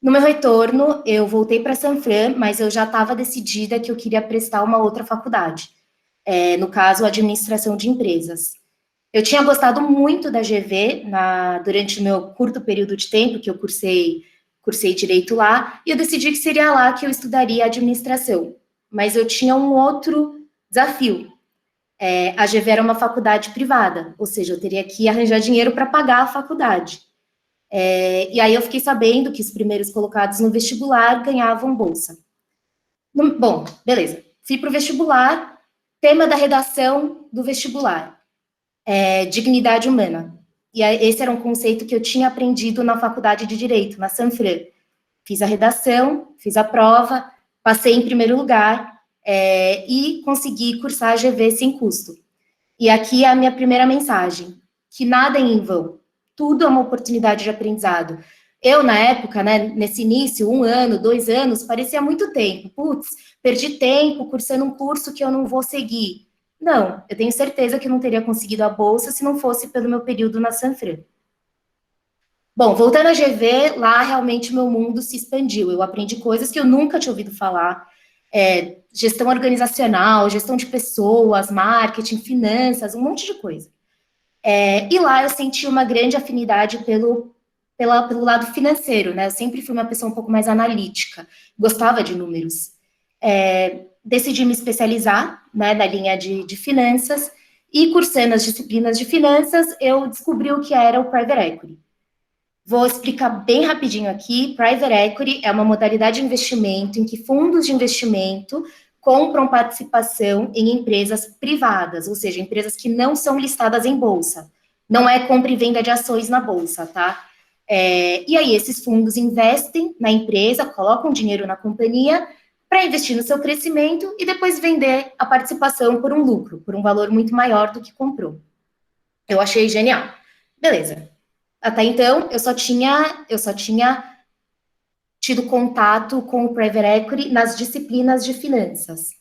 No meu retorno, eu voltei para Sanfran, mas eu já estava decidida que eu queria prestar uma outra faculdade, no caso, administração de empresas. Eu tinha gostado muito da GV durante o meu curto período de tempo que eu cursei direito lá, e eu decidi que seria lá que eu estudaria administração. Mas eu tinha um outro desafio. A GV era uma faculdade privada, ou seja, eu teria que arranjar dinheiro para pagar a faculdade. E aí eu fiquei sabendo que os primeiros colocados no vestibular ganhavam bolsa. Bom, beleza. Fui para o vestibular, tema da redação do vestibular, dignidade humana. E esse era um conceito que eu tinha aprendido na faculdade de Direito, na Sanfran. Fiz a redação, fiz a prova, passei em primeiro lugar e consegui cursar a GV sem custo. E aqui é a minha primeira mensagem, que nada é em vão. Tudo é uma oportunidade de aprendizado. Eu, na época, né, nesse início, 1 ano, 2 anos, parecia muito tempo. Putz, perdi tempo cursando um curso que eu não vou seguir. Não, eu tenho certeza que eu não teria conseguido a bolsa se não fosse pelo meu período na Sanfran. Bom, voltando à GV, lá realmente o meu mundo se expandiu. Eu aprendi coisas que eu nunca tinha ouvido falar. Gestão organizacional, gestão de pessoas, marketing, finanças, um monte de coisa. E lá eu senti uma grande afinidade pelo lado financeiro, né? Eu sempre fui uma pessoa um pouco mais analítica, gostava de números. Decidi me especializar, né, na linha de finanças, e cursando as disciplinas de finanças, eu descobri o que era o Private Equity. Vou explicar bem rapidinho aqui. Private Equity é uma modalidade de investimento em que fundos de investimento compram participação em empresas privadas, ou seja, empresas que não são listadas em bolsa. Não é compra e venda de ações na bolsa, tá? E aí esses fundos investem na empresa, colocam dinheiro na companhia para investir no seu crescimento e depois vender a participação por um lucro, por um valor muito maior do que comprou. Eu achei genial. Beleza. Até então, eu só tinha tido contato com o Private Equity nas disciplinas de finanças.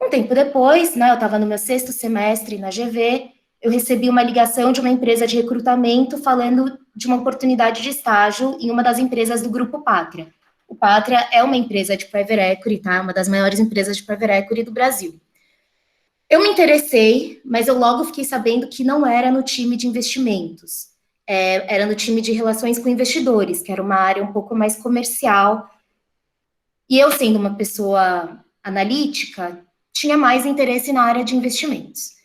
Um tempo depois, né, eu estava no meu 6º semestre na GV, eu recebi uma ligação de uma empresa de recrutamento falando de uma oportunidade de estágio em uma das empresas do Grupo Pátria. O Pátria é uma empresa de private equity, tá? Uma das maiores empresas de private equity do Brasil. Eu me interessei, mas eu logo fiquei sabendo que não era no time de investimentos. Era no time de relações com investidores, que era uma área um pouco mais comercial. E eu, sendo uma pessoa analítica, tinha mais interesse na área de investimentos.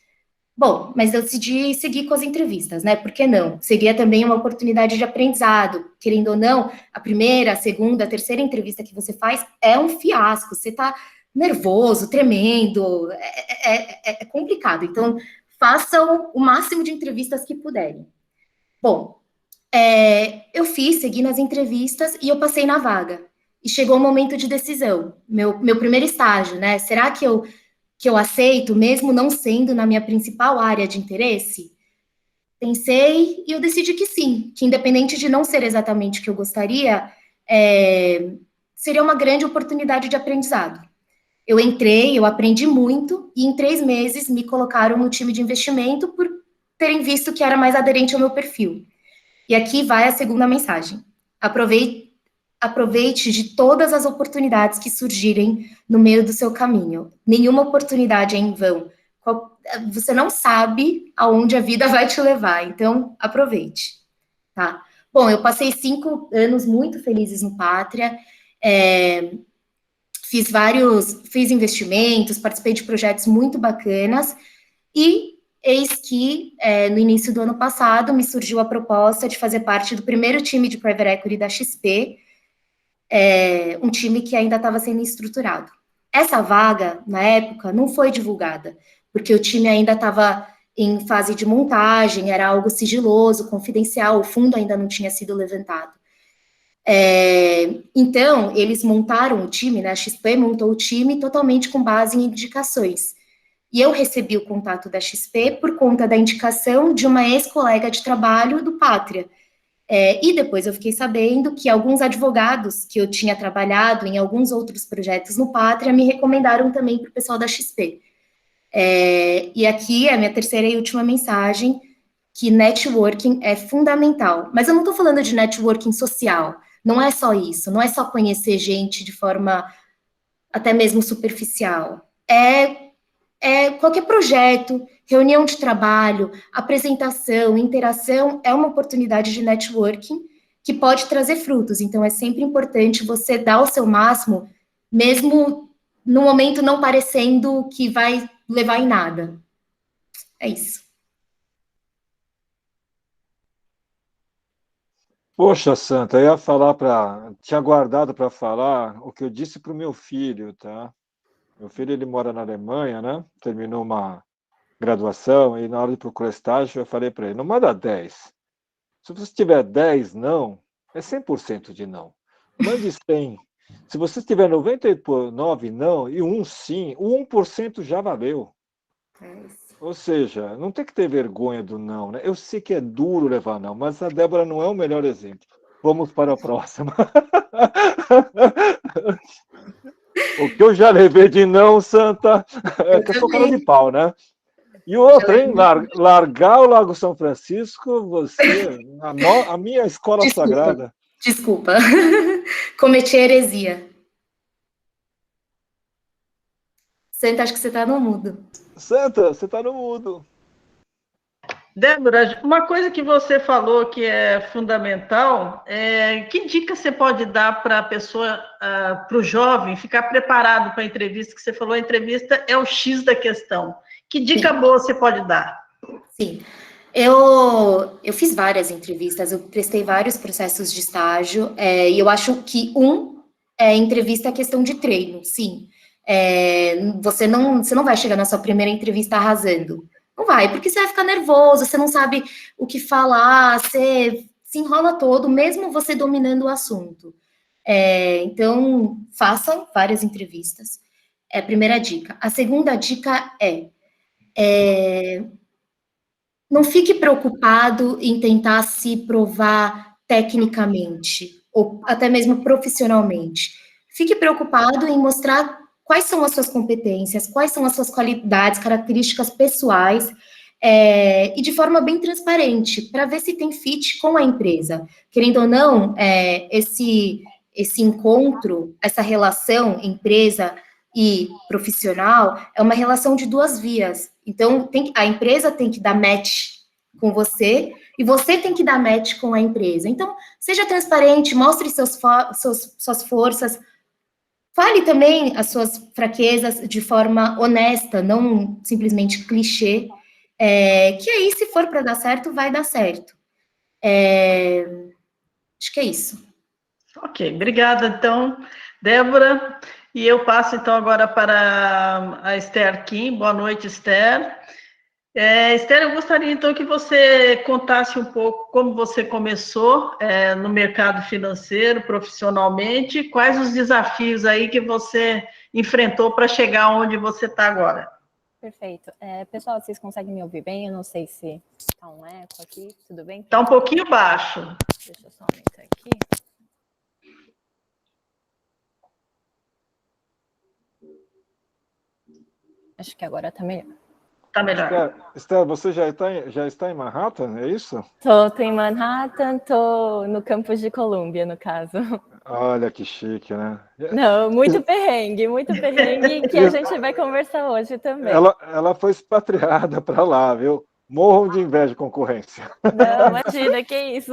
Bom, mas eu decidi seguir com as entrevistas, né? Por que não? Seria também uma oportunidade de aprendizado. Querendo ou não, a primeira, a segunda, a terceira entrevista que você faz é um fiasco. Você tá nervoso, tremendo, é complicado. Então, façam o máximo de entrevistas que puderem. Bom, eu segui nas entrevistas e eu passei na vaga. E chegou o momento de decisão. Meu primeiro estágio, né? Será que eu aceito, mesmo não sendo na minha principal área de interesse? Pensei e eu decidi que sim, que independente de não ser exatamente o que eu gostaria, seria uma grande oportunidade de aprendizado. Eu entrei, eu aprendi muito, e em 3 meses me colocaram no time de investimento por terem visto que era mais aderente ao meu perfil. E aqui vai a segunda mensagem. Aproveite de todas as oportunidades que surgirem no meio do seu caminho. Nenhuma oportunidade é em vão. Você não sabe aonde a vida vai te levar, então aproveite, tá? Bom, eu passei 5 anos muito felizes no Pátria, fiz investimentos, participei de projetos muito bacanas, e eis que, no início do ano passado, me surgiu a proposta de fazer parte do primeiro time de private equity da XP, um time que ainda estava sendo estruturado. Essa vaga, na época, não foi divulgada, porque o time ainda estava em fase de montagem, era algo sigiloso, confidencial, o fundo ainda não tinha sido levantado. Então, eles montaram o time, né, a XP montou o time totalmente com base em indicações. E eu recebi o contato da XP por conta da indicação de uma ex-colega de trabalho do Pátria. E depois eu fiquei sabendo que alguns advogados que eu tinha trabalhado em alguns outros projetos no Pátria me recomendaram também para o pessoal da XP. E aqui é a minha terceira e última mensagem, que networking é fundamental. Mas eu não estou falando de networking social, não é só isso, não é só conhecer gente de forma até mesmo superficial. Qualquer projeto, reunião de trabalho, apresentação, interação, é uma oportunidade de networking que pode trazer frutos. Então, é sempre importante você dar o seu máximo, mesmo no momento não parecendo que vai levar em nada. É isso. Poxa, Santa, eu ia falar tinha guardado para falar o que eu disse para o meu filho, tá? Meu filho, ele mora na Alemanha, né? Terminou uma graduação e na hora de procurar estágio eu falei para ele, não manda 10. Se você tiver 10 não, é 100% de não. Mande 100. Se você tiver 99 não e 1 sim, o 1% já valeu. Ou seja, não tem que ter vergonha do não, né? Eu sei que é duro levar não, mas a Débora não é o melhor exemplo. Vamos para a próxima. O que eu já levei de não, Santa, é que eu sou cara de pau, né? E outra, hein? Largar o Lago São Francisco, a minha escola sagrada. Desculpa. Cometi heresia. Santa, acho que você está no mudo. Santa, você está no mudo. Débora, uma coisa que você falou que é fundamental, que dica você pode dar para a pessoa, para o jovem, ficar preparado para a entrevista, que você falou, a entrevista é o X da questão. Que dica boa você pode dar? Sim, eu fiz várias entrevistas, eu prestei vários processos de estágio, e eu acho que entrevista é questão de treino, sim. Você não vai chegar na sua primeira entrevista arrasando. Não vai, porque você vai ficar nervoso, você não sabe o que falar, você se enrola todo, mesmo você dominando o assunto. Então, façam várias entrevistas. É a primeira dica. A segunda dica não fique preocupado em tentar se provar tecnicamente, ou até mesmo profissionalmente. Fique preocupado em mostrar quais são as suas competências, quais são as suas qualidades, características pessoais, e de forma bem transparente, para ver se tem fit com a empresa. Querendo ou não, esse esse encontro, essa relação empresa e profissional é uma relação de duas vias. Então, a empresa tem que dar match com você e você tem que dar match com a empresa. Então, seja transparente, mostre suas forças, fale também as suas fraquezas de forma honesta, não simplesmente clichê, que aí, se for para dar certo, vai dar certo. Acho que é isso. Ok, obrigada, então, Débora. E eu passo, então, agora para a Esther Kim. Boa noite, Esther. Esther, eu gostaria, então, que você contasse um pouco como você começou no mercado financeiro, profissionalmente, quais os desafios aí que você enfrentou para chegar onde você está agora. Perfeito. Pessoal, vocês conseguem me ouvir bem? Eu não sei se está um eco aqui, tudo bem? Está um pouquinho baixo. Deixa eu só aumentar aqui. Acho que agora está melhor. Está melhor. Esther, você já está em Manhattan, é isso? Tô em Manhattan, tô no campus de Colômbia, no caso. Olha que chique, né? Não, muito perrengue, que a gente vai conversar hoje também. Ela foi expatriada para lá, viu? Morram de inveja de concorrência. Não, imagina, que isso.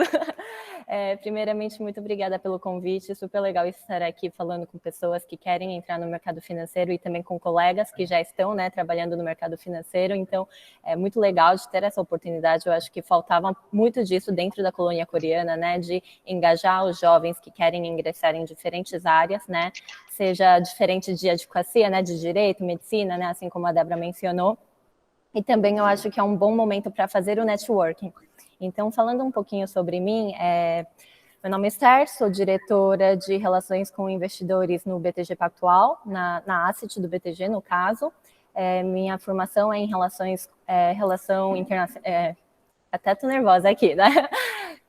Primeiramente, muito obrigada pelo convite, super legal estar aqui falando com pessoas que querem entrar no mercado financeiro e também com colegas que já estão, né, trabalhando no mercado financeiro, então é muito legal de ter essa oportunidade. Eu acho que faltava muito disso dentro da colônia coreana, né, de engajar os jovens que querem ingressar em diferentes áreas, né, seja diferente de advocacia, né, de direito, medicina, né, assim como a Débora mencionou. E também eu acho que é um bom momento para fazer o networking. Então, falando um pouquinho sobre mim, meu nome é Esther, sou diretora de Relações com Investidores no BTG Pactual, na Asset do BTG, no caso. Minha formação é em relação internacional... até estou nervosa aqui, né?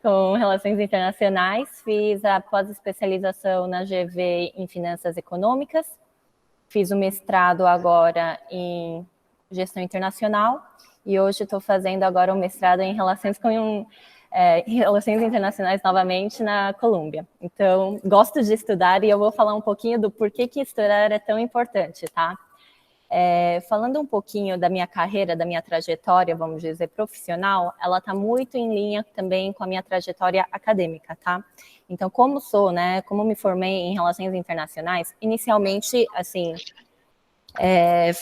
Com relações internacionais. Fiz a pós-especialização na GV em Finanças Econômicas. Fiz o mestrado agora em Gestão Internacional, e hoje estou fazendo agora um mestrado em Relações Internacionais novamente na Colômbia. Então, gosto de estudar e eu vou falar um pouquinho do porquê que estudar é tão importante, tá? Falando um pouquinho da minha carreira, da minha trajetória, vamos dizer, profissional, ela está muito em linha também com a minha trajetória acadêmica, tá? Então, como me formei em Relações Internacionais, inicialmente, assim...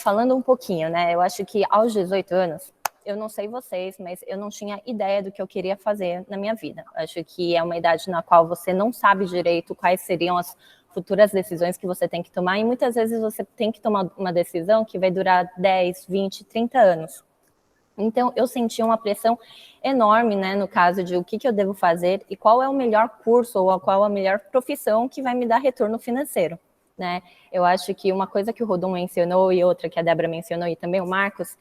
falando um pouquinho, né? Eu acho que aos 18 anos, eu não sei vocês, mas eu não tinha ideia do que eu queria fazer na minha vida. Eu acho que é uma idade na qual você não sabe direito quais seriam as futuras decisões que você tem que tomar, e muitas vezes você tem que tomar uma decisão que vai durar 10, 20, 30 anos. Então, eu senti uma pressão enorme, né, no caso de o que eu devo fazer e qual é o melhor curso ou qual a melhor profissão que vai me dar retorno financeiro. Né? Eu acho que uma coisa que o Rodon mencionou e outra que a Débora mencionou e também o Marcos,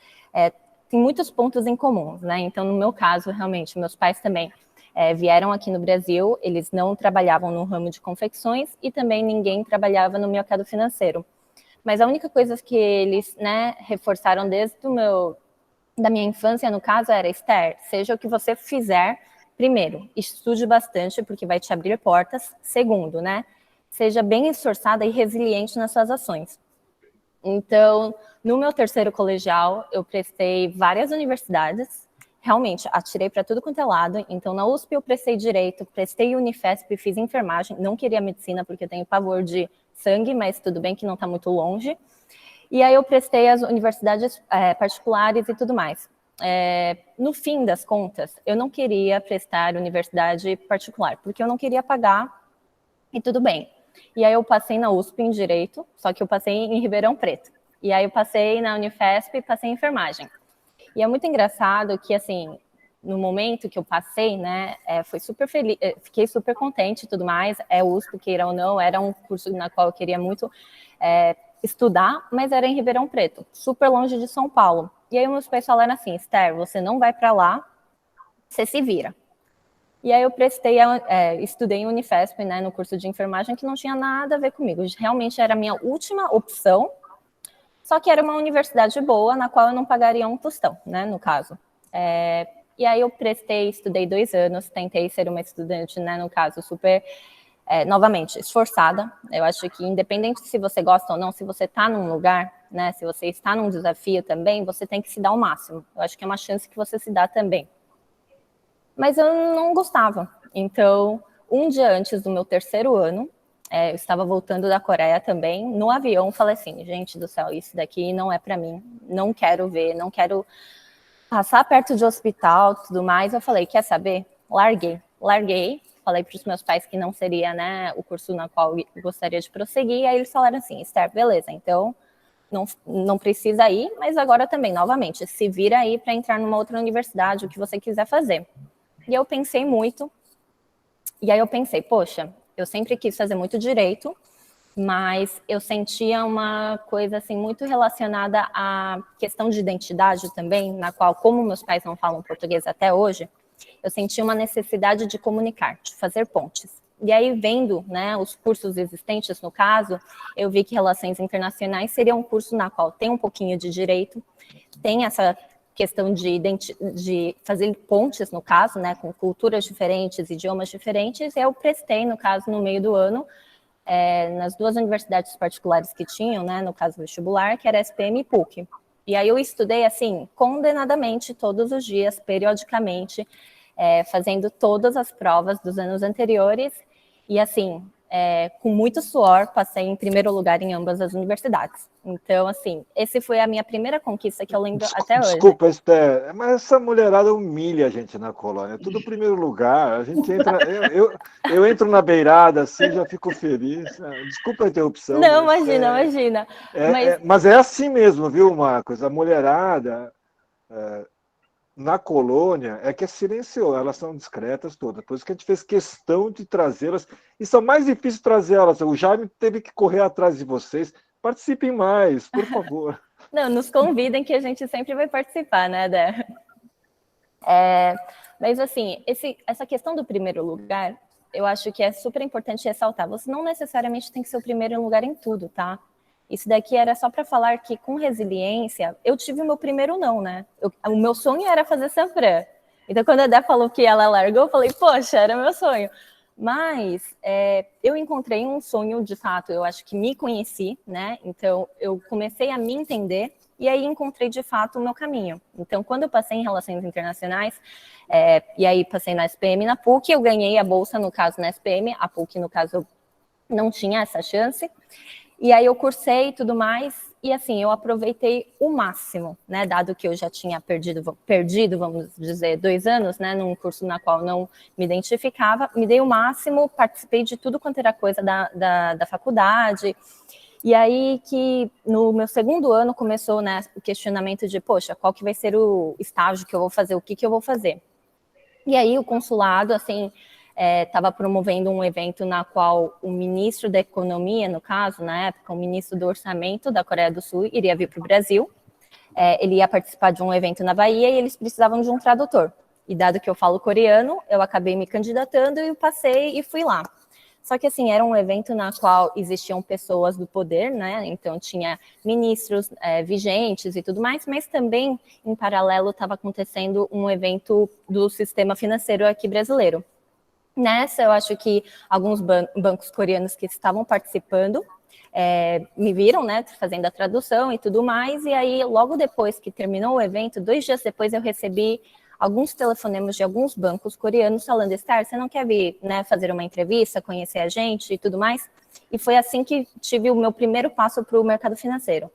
tem muitos pontos em comum, né? Então, no meu caso, realmente, meus pais também vieram aqui no Brasil, eles não trabalhavam no ramo de confecções e também ninguém trabalhava no mercado financeiro. Mas a única coisa que eles, né, reforçaram desde da minha infância, no caso, era: Esther, seja o que você fizer, primeiro, estude bastante, porque vai te abrir portas. Segundo, né, seja bem esforçada e resiliente nas suas ações. Então, no meu terceiro colegial, eu prestei várias universidades, realmente, atirei para tudo quanto é lado. Então, na USP eu prestei Direito, prestei Unifesp, fiz enfermagem, não queria medicina porque eu tenho pavor de sangue, mas tudo bem que não está muito longe. E aí eu prestei as universidades particulares e tudo mais. No fim das contas, eu não queria prestar universidade particular, porque eu não queria pagar e tudo bem. E aí eu passei na USP em Direito, só que eu passei em Ribeirão Preto. E aí eu passei na Unifesp e passei em enfermagem. E é muito engraçado que, assim, no momento que eu passei, né, foi super feliz, fiquei super contente e tudo mais. USP, queira ou não, era um curso na qual eu queria muito estudar, mas era em Ribeirão Preto, super longe de São Paulo. E aí meus pais falaram assim: Esther, você não vai para lá, você se vira. E aí eu estudei em Unifesp, né, no curso de enfermagem, que não tinha nada a ver comigo. Realmente era a minha última opção, só que era uma universidade boa, na qual eu não pagaria um tostão, né, no caso. E aí eu estudei 2 anos, tentei ser uma estudante, né, no caso, super novamente, esforçada. Eu acho que independente se você gosta ou não, se você está num lugar, né, se você está num desafio também, você tem que se dar o máximo. Eu acho que é uma chance que você se dá também. Mas eu não gostava. Então, um dia antes do meu 3º ano, eu estava voltando da Coreia também, no avião, falei assim, gente do céu, isso daqui não é para mim, não quero ver, não quero passar perto de hospital, tudo mais. Eu falei, quer saber? Larguei, falei para os meus pais que não seria, né, o curso na qual eu gostaria de prosseguir, e aí eles falaram assim, Esther, beleza, então não precisa ir, mas agora também, novamente, se vira aí para entrar numa outra universidade, o que você quiser fazer. E eu pensei muito, e aí eu pensei, poxa, eu sempre quis fazer muito direito, mas eu sentia uma coisa assim muito relacionada à questão de identidade também, na qual, como meus pais não falam português até hoje, eu sentia uma necessidade de comunicar, de fazer pontes. E aí, vendo, né, os cursos existentes, no caso, eu vi que Relações Internacionais seria um curso na qual tem um pouquinho de direito, tem essa questão de fazer pontes, no caso, né, com culturas diferentes, idiomas diferentes, e eu prestei, no caso, no meio do ano, nas 2 universidades particulares que tinham, né, no caso vestibular, que era SPM e PUC. E aí eu estudei, assim, condenadamente, todos os dias, periodicamente, fazendo todas as provas dos anos anteriores, e assim, com muito suor, passei em 1º lugar em ambas as universidades. Então, assim, esse foi a minha primeira conquista que eu lembro até hoje. Desculpa, Esther, mas essa mulherada humilha a gente na colônia. Tudo 1º lugar, a gente entra... Eu entro na beirada, assim, já fico feliz. Desculpa a interrupção. Não, imagina. Mas é assim mesmo, viu, Marcos? A mulherada... na colônia é que é silenciosa, elas são discretas todas, por isso que a gente fez questão de trazê-las, e são mais difícil trazer elas, o Jaime teve que correr atrás de vocês, participem mais, por favor. Não, nos convidem que a gente sempre vai participar, né, Dé? Mas assim, essa questão do 1º lugar, eu acho que é super importante ressaltar, você não necessariamente tem que ser o 1º lugar em tudo, tá? Isso daqui era só para falar que, com resiliência, eu tive o meu primeiro não, né? O meu sonho era fazer Sanfran. Então, quando a Dé falou que ela largou, eu falei, poxa, era meu sonho. Mas eu encontrei um sonho, de fato, eu acho que me conheci, né? Então, eu comecei a me entender e aí encontrei, de fato, o meu caminho. Então, quando eu passei em Relações Internacionais, e aí passei na SPM e na PUC, eu ganhei a bolsa, no caso, na SPM, a PUC, no caso, não tinha essa chance. E aí eu cursei e tudo mais, e assim, eu aproveitei o máximo, né, dado que eu já tinha perdido, vamos dizer, 2 anos, né, num curso na qual não me identificava, me dei o máximo, participei de tudo quanto era coisa da faculdade, e aí que no meu 2º ano começou, né, o questionamento de, poxa, qual que vai ser o estágio que eu vou fazer, o que eu vou fazer? E aí o consulado, assim, estava promovendo um evento na qual o ministro da Economia, no caso, na época, o ministro do Orçamento da Coreia do Sul, iria vir para o Brasil. Ele ia participar de um evento na Bahia e eles precisavam de um tradutor. E dado que eu falo coreano, eu acabei me candidatando e passei e fui lá. Só que, assim, era um evento na qual existiam pessoas do poder, né? Então, tinha ministros vigentes e tudo mais, mas também, em paralelo, estava acontecendo um evento do sistema financeiro aqui brasileiro. Nessa, eu acho que alguns bancos coreanos que estavam participando me viram, né, fazendo a tradução e tudo mais, e aí, logo depois que terminou o evento, 2 dias depois, eu recebi alguns telefonemas de alguns bancos coreanos falando, Esther, você não quer vir, né, fazer uma entrevista, conhecer a gente e tudo mais? E foi assim que tive o meu primeiro passo para o mercado financeiro.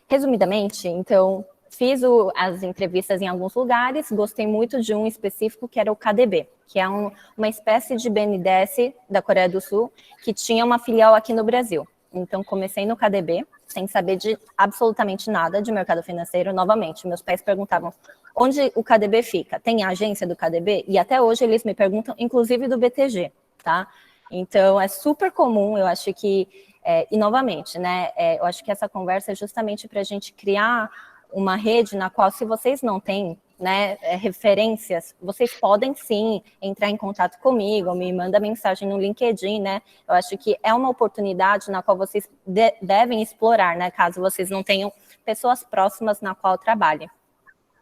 Resumidamente, então, fiz as entrevistas em alguns lugares, gostei muito de um específico que era o KDB, que é uma espécie de BNDES da Coreia do Sul, que tinha uma filial aqui no Brasil. Então, comecei no KDB, sem saber de absolutamente nada de mercado financeiro. Novamente, meus pais perguntavam, onde o KDB fica? Tem a agência do KDB? E até hoje eles me perguntam, inclusive do BTG, tá? Então, é super comum, eu acho que, e novamente, né, eu acho que essa conversa é justamente para a gente criar uma rede na qual, se vocês não têm, né, referências, vocês podem sim entrar em contato comigo, me manda mensagem no LinkedIn, né? Eu acho que é uma oportunidade na qual vocês devem explorar, né? Caso vocês não tenham pessoas próximas na qual trabalhem.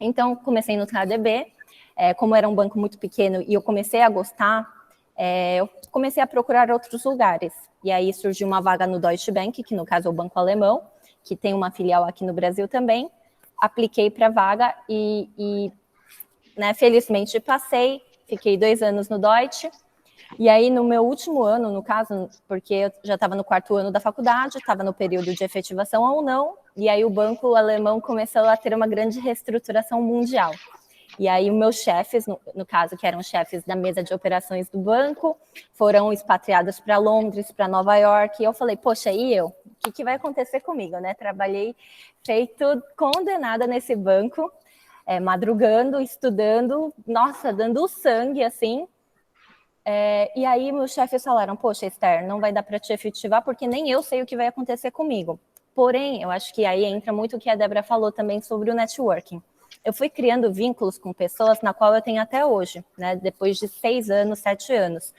Então, comecei no KDB, como era um banco muito pequeno e eu comecei a gostar, eu comecei a procurar outros lugares. E aí surgiu uma vaga no Deutsche Bank, que no caso é o Banco Alemão, que tem uma filial aqui no Brasil também. Apliquei para a vaga e né, felizmente passei, fiquei 2 anos no Deutsche. E aí, no meu último ano, no caso, porque eu já estava no 4º ano da faculdade, estava no período de efetivação ou não, e aí o Banco Alemão começou a ter uma grande reestruturação mundial. E aí, os meus chefes, no caso, que eram chefes da mesa de operações do banco, foram expatriados para Londres, para Nova York, e eu falei, poxa, e eu? O que vai acontecer comigo, né? Trabalhei feito condenada nesse banco, madrugando, estudando, nossa, dando sangue, assim. E aí, meus chefes falaram, poxa, Esther, não vai dar para te efetivar, porque nem eu sei o que vai acontecer comigo. Porém, eu acho que aí entra muito o que a Débora falou também sobre o networking. Eu fui criando vínculos com pessoas na qual eu tenho até hoje, né? Depois de 6 anos, 7 anos.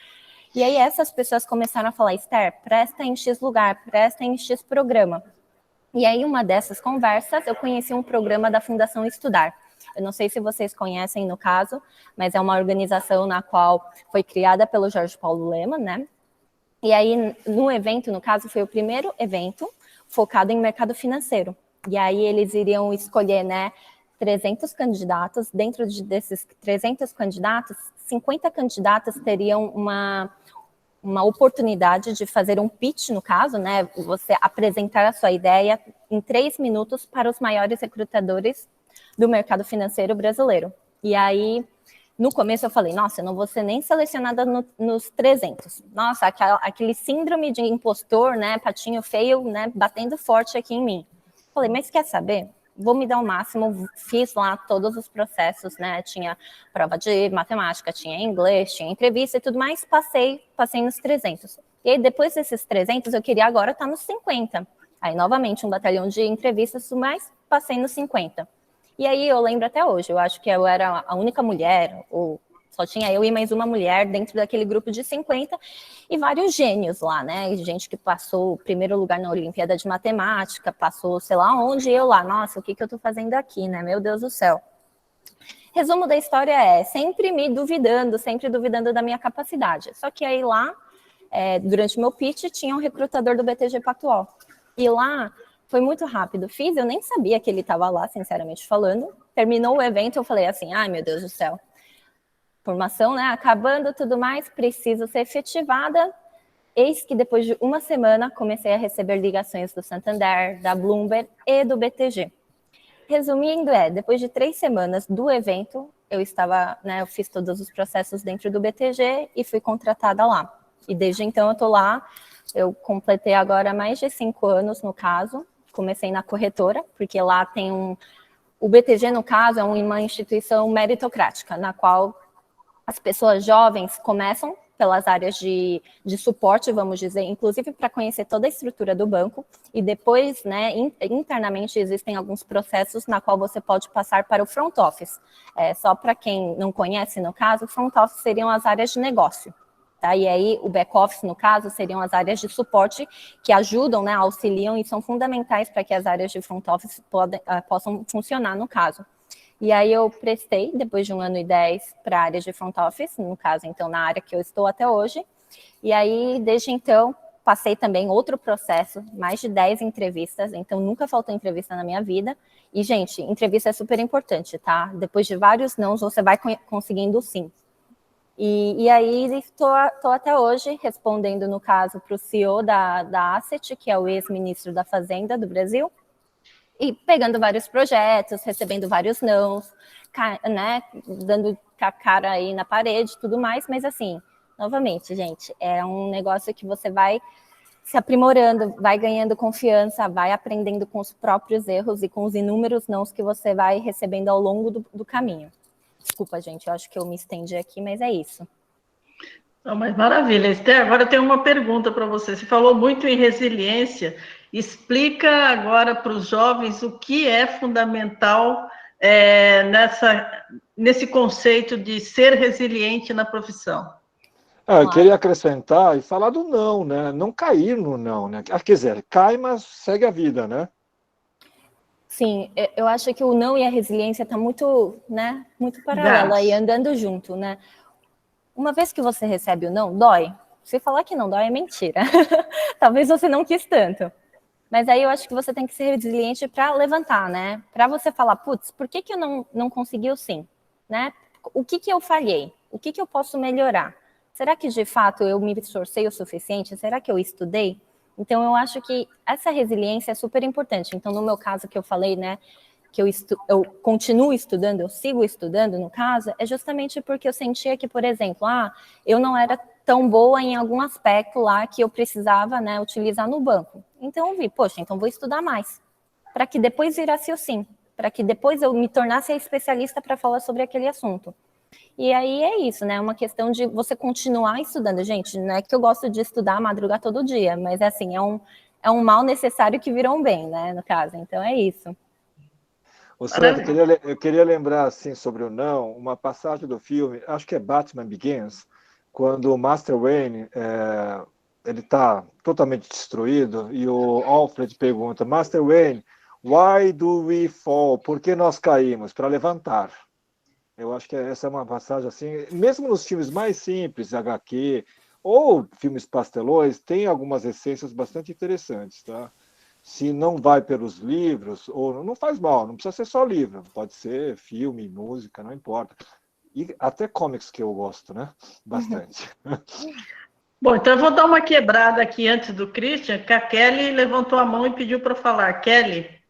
E aí essas pessoas começaram a falar, Esther, presta em X lugar, presta em X programa. E aí uma dessas conversas, eu conheci um programa da Fundação Estudar. Eu não sei se vocês conhecem no caso, mas é uma organização na qual foi criada pelo Jorge Paulo Lemann, né? E aí no evento, no caso, foi o primeiro evento focado em mercado financeiro. E aí eles iriam escolher, né, 300 candidatos, dentro desses 300 candidatos, 50 candidatos teriam uma oportunidade de fazer um pitch, no caso, né, você apresentar a sua ideia em 3 minutos para os maiores recrutadores do mercado financeiro brasileiro. E aí, no começo eu falei, nossa, eu não vou ser nem selecionada nos 300. Nossa, aquele síndrome de impostor, né, patinho feio, né, batendo forte aqui em mim. Falei, mas quer saber? Vou me dar o máximo, fiz lá todos os processos, né, tinha prova de matemática, tinha inglês, tinha entrevista e tudo mais, passei nos 300. E aí, depois desses 300, eu queria agora estar nos 50. Aí, novamente, um batalhão de entrevistas, tudo mais, passei nos 50. E aí, eu lembro até hoje, eu acho que eu era a única mulher, ou só tinha eu e mais uma mulher dentro daquele grupo de 50, e vários gênios lá, né? Gente que passou o primeiro lugar na Olimpíada de Matemática, passou sei lá onde, e eu lá, nossa, o que eu tô fazendo aqui, né? Meu Deus do céu. Resumo da história é, sempre duvidando da minha capacidade. Só que aí lá, durante o meu pitch, tinha um recrutador do BTG Pactual. E lá, foi muito rápido. Eu nem sabia que ele estava lá, sinceramente falando. Terminou o evento, eu falei assim, ai meu Deus do céu. Formação, né, acabando, tudo mais, preciso ser efetivada. Eis que depois de uma semana, comecei a receber ligações do Santander, da Bloomberg e do BTG. Resumindo, depois de 3 semanas do evento, eu estava, né, eu fiz todos os processos dentro do BTG e fui contratada lá. E desde então eu estou lá, eu completei agora mais de 5 anos, no caso. Comecei na corretora, porque lá tem o BTG, no caso, é uma instituição meritocrática, na qual as pessoas jovens começam pelas áreas de suporte, vamos dizer, inclusive para conhecer toda a estrutura do banco, e depois, né, internamente existem alguns processos na qual você pode passar para o front office. Só para quem não conhece, no caso, o front office seriam as áreas de negócio. Tá? E aí, o back-office, no caso, seriam as áreas de suporte que ajudam, né, auxiliam e são fundamentais para que as áreas de front office possam funcionar, no caso. E aí, eu prestei, depois de 1 ano e 10, para a área de front office, no caso, então, na área que eu estou até hoje. E aí, desde então, passei também outro processo, mais de 10 entrevistas, então, nunca faltou entrevista na minha vida. E, gente, entrevista é super importante, tá? Depois de vários nãos, você vai conseguindo sim. E aí estou até hoje respondendo, no caso, para o CEO da Asset, que é o ex-ministro da Fazenda do Brasil, e pegando vários projetos, recebendo vários nãos, né, dando a cara aí na parede e tudo mais, mas assim, novamente, gente, é um negócio que você vai se aprimorando, vai ganhando confiança, vai aprendendo com os próprios erros e com os inúmeros nãos que você vai recebendo ao longo do caminho. Desculpa, gente, eu acho que eu me estendi aqui, mas é isso. Não, mas maravilha, Esther. Agora eu tenho uma pergunta para você. Você falou muito em resiliência. Explica agora para os jovens o que é fundamental nesse conceito de ser resiliente na profissão. Eu queria acrescentar e falar do não, né? Não cair no não, né? Quer dizer, cai, mas segue a vida, né? Sim, eu acho que o não e a resiliência tá muito, né, muito paralelo aí, andando junto, né? uma vez que você recebe o não, dói. Se falar que não dói é mentira. Talvez você não quis tanto. Mas aí eu acho que você tem que ser resiliente para levantar, né? Para você falar, putz, por que eu não consegui o sim? Né? O que eu falhei? O que eu posso melhorar? Será que de fato eu me esforcei o suficiente? Será que eu estudei? Então eu acho que essa resiliência é super importante. Então no meu caso que eu falei, né, que eu continuo estudando, eu sigo estudando no caso, é justamente porque eu sentia que, por exemplo, eu não era tão boa em algum aspecto lá que eu precisava, né, utilizar no banco. Então eu vi, poxa, então vou estudar mais, para que depois virasse o sim, para que depois eu me tornasse a especialista para falar sobre aquele assunto. E aí é isso, né? É uma questão de você continuar estudando. Gente, não é que eu gosto de estudar, madrugar todo dia, mas assim, é um mal necessário que virou um bem, né, no caso. Então é isso. Ô, Sandra, eu queria lembrar, assim, sobre o não, uma passagem do filme, acho que é Batman Begins, quando o Master Wayne, ele está totalmente destruído, e o Alfred pergunta, Master Wayne, why do we fall? Por que nós caímos? Para levantar. Eu acho que essa é uma passagem assim, mesmo nos filmes mais simples, HQ, ou filmes pastelões, tem algumas essências bastante interessantes, tá? Se não vai pelos livros, ou não faz mal, não precisa ser só livro, pode ser filme, música, não importa. E até comics que eu gosto, né? Bastante. Bom, então eu vou dar uma quebrada aqui antes do Christian, que a Kelly levantou a mão e pediu para falar. Kelly?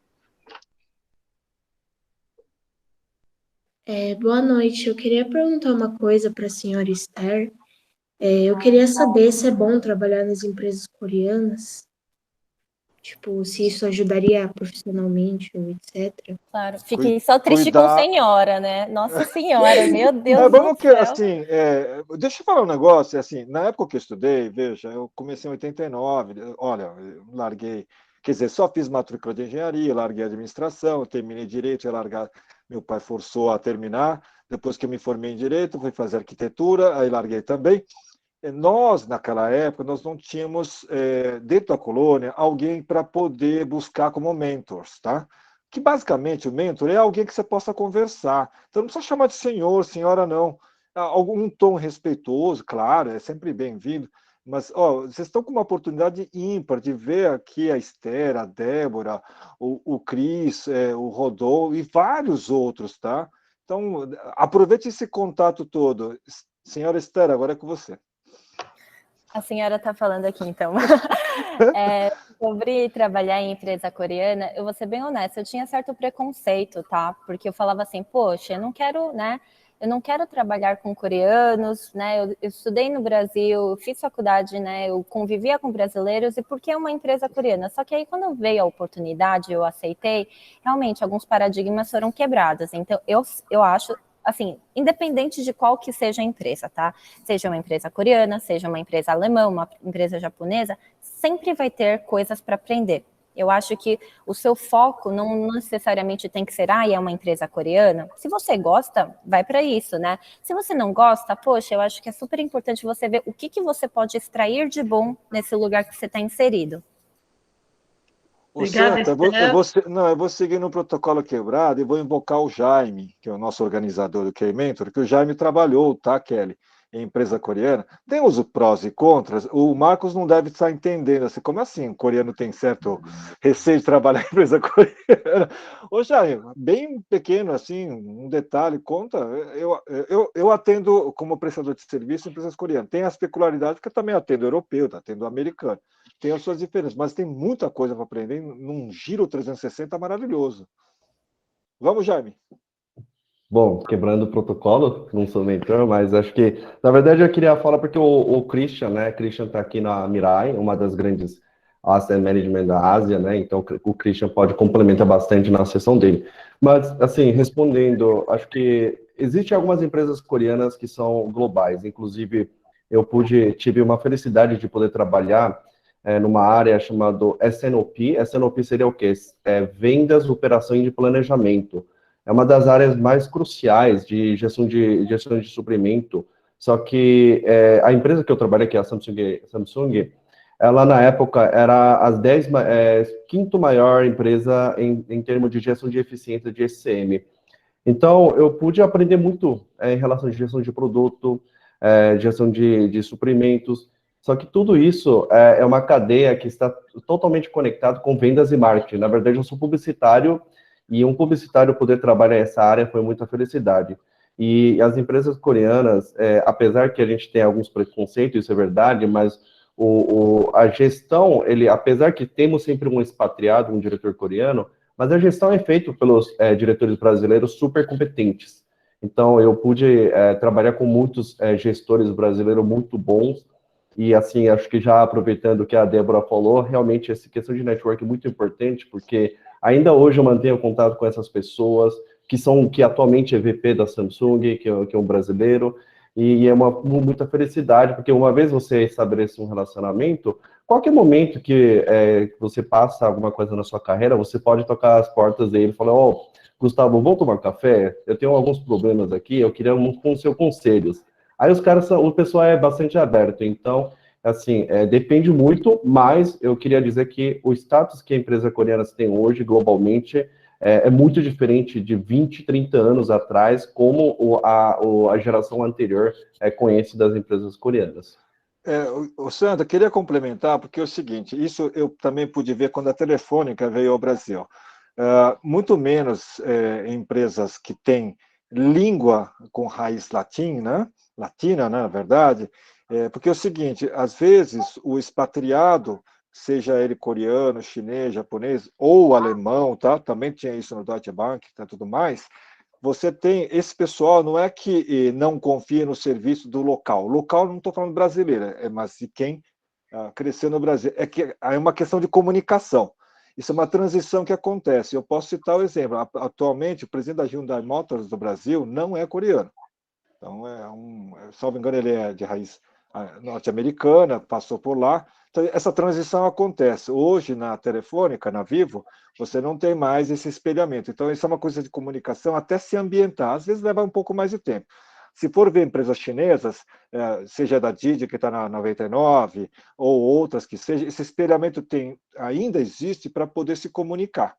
Boa noite. Eu queria perguntar uma coisa para a senhora Esther. Eu queria saber se é bom trabalhar nas empresas coreanas. Tipo, se isso ajudaria profissionalmente ou etc. Claro, fiquei só triste com senhora, né? Nossa senhora, meu Deus do céu. Assim, deixa eu falar um negócio, assim, na época que eu estudei, veja, eu comecei em 89, olha, eu larguei, quer dizer, só fiz matrícula de engenharia, larguei administração, terminei direito, ia largar, meu pai forçou a terminar, depois que eu me formei em direito, fui fazer arquitetura, aí larguei também. Nós, naquela época, nós não tínhamos, dentro da colônia, alguém para poder buscar como mentors, tá? Que basicamente o mentor é alguém que você possa conversar. Então não precisa chamar de senhor, senhora, não. Algum tom respeitoso, claro, é sempre bem-vindo. Mas vocês estão com uma oportunidade ímpar de ver aqui a Esther, a Débora, o Cris, o Rodolfo e vários outros, tá? Então, aproveite esse contato todo. Senhora Esther, agora é com você. A senhora está falando aqui, então. Sobre trabalhar em empresa coreana, eu vou ser bem honesta, eu tinha certo preconceito, tá? Porque eu falava assim, poxa, eu não quero, né? Eu não quero trabalhar com coreanos, né? Eu estudei no Brasil, fiz faculdade, né? Eu convivia com brasileiros, e por que uma empresa coreana? Só que aí, quando veio a oportunidade, eu aceitei, realmente, alguns paradigmas foram quebrados. Então, eu acho, assim, independente de qual que seja a empresa, tá? Seja uma empresa coreana, seja uma empresa alemã, uma empresa japonesa, sempre vai ter coisas para aprender. Eu acho que o seu foco não necessariamente tem que ser, é uma empresa coreana. Se você gosta, vai para isso, né? Se você não gosta, poxa, eu acho que é super importante você ver o que você pode extrair de bom nesse lugar que você está inserido. Obrigada, Santa, eu vou seguir no protocolo quebrado e vou invocar o Jaime, que é o nosso organizador do K-Mentor, que o Jaime trabalhou, tá, Kelly, em empresa coreana. Tem os prós e contras. O Marcos não deve estar entendendo, assim, como assim o coreano tem certo receio de trabalhar em empresa coreana? Ô, Jaime, bem pequeno, assim, um detalhe, conta. Eu atendo como prestador de serviço em empresas coreanas. Tem as peculiaridades, que eu também atendo europeu, atendo americano. Tem as suas diferenças, mas tem muita coisa para aprender num giro 360 maravilhoso. Vamos, Jaime. Bom, quebrando o protocolo, não sou mentor, mas acho que, na verdade, eu queria falar porque o Christian, né? Christian está aqui na Mirai, uma das grandes asset management da Ásia, né? Então, o Christian pode complementar bastante na sessão dele. Mas, assim, respondendo, acho que existem algumas empresas coreanas que são globais. Inclusive, tive uma felicidade de poder trabalhar numa área chamada SNOP. SNOP seria o quê? Vendas, operação e de planejamento. É uma das áreas mais cruciais de gestão de suprimento. Só que a empresa que eu trabalhei, que é a Samsung, ela na época era a quinta maior empresa em termos de gestão de eficiência de SCM. Então, eu pude aprender muito em relação à gestão de produto, gestão de suprimentos. Só que tudo isso é uma cadeia que está totalmente conectada com vendas e marketing. Na verdade, eu sou publicitário, e um publicitário poder trabalhar essa área foi muita felicidade. E as empresas coreanas, apesar que a gente tem alguns preconceitos, isso é verdade, mas a gestão, apesar que temos sempre um expatriado, um diretor coreano, mas a gestão é feita pelos diretores brasileiros super competentes. Então, eu pude trabalhar com muitos gestores brasileiros muito bons, e assim, acho que já aproveitando o que a Débora falou, realmente essa questão de network é muito importante, porque ainda hoje eu mantenho contato com essas pessoas, que atualmente é VP da Samsung, que é um brasileiro, e é muita felicidade, porque uma vez você estabelece um relacionamento, qualquer momento que você passa alguma coisa na sua carreira, você pode tocar as portas dele e falar, Gustavo, vamos tomar café? Eu tenho alguns problemas aqui, eu queria com seus conselhos. Aí o pessoal é bastante aberto, então, assim, depende muito, mas eu queria dizer que o status que a empresa coreana tem hoje, globalmente, é muito diferente de 20, 30 anos atrás, como a geração anterior conhece das empresas coreanas. Sandra, queria complementar, porque é o seguinte, isso eu também pude ver quando a Telefônica veio ao Brasil. Muito menos empresas que têm língua com raiz latina, na verdade, porque é o seguinte, às vezes o expatriado, seja ele coreano, chinês, japonês ou alemão, tá? Também tinha isso no Deutsche Bank, tá, tudo mais. Você tem esse pessoal, não é que não confia no serviço do local. Local, não estou falando brasileiro, mas de quem cresceu no Brasil. É uma questão de comunicação. Isso é uma transição que acontece. Eu posso citar o exemplo. Atualmente, o presidente da Hyundai Motors do Brasil não é coreano. Então, salvo engano, ele é de raiz norte-americana, passou por lá. Então, essa transição acontece. Hoje, na Telefônica, na Vivo, você não tem mais esse espelhamento. Então, isso é uma coisa de comunicação até se ambientar. Às vezes leva um pouco mais de tempo. Se for ver empresas chinesas, seja da Didi, que está na 99, ou outras que seja, esse espelhamento ainda existe para poder se comunicar.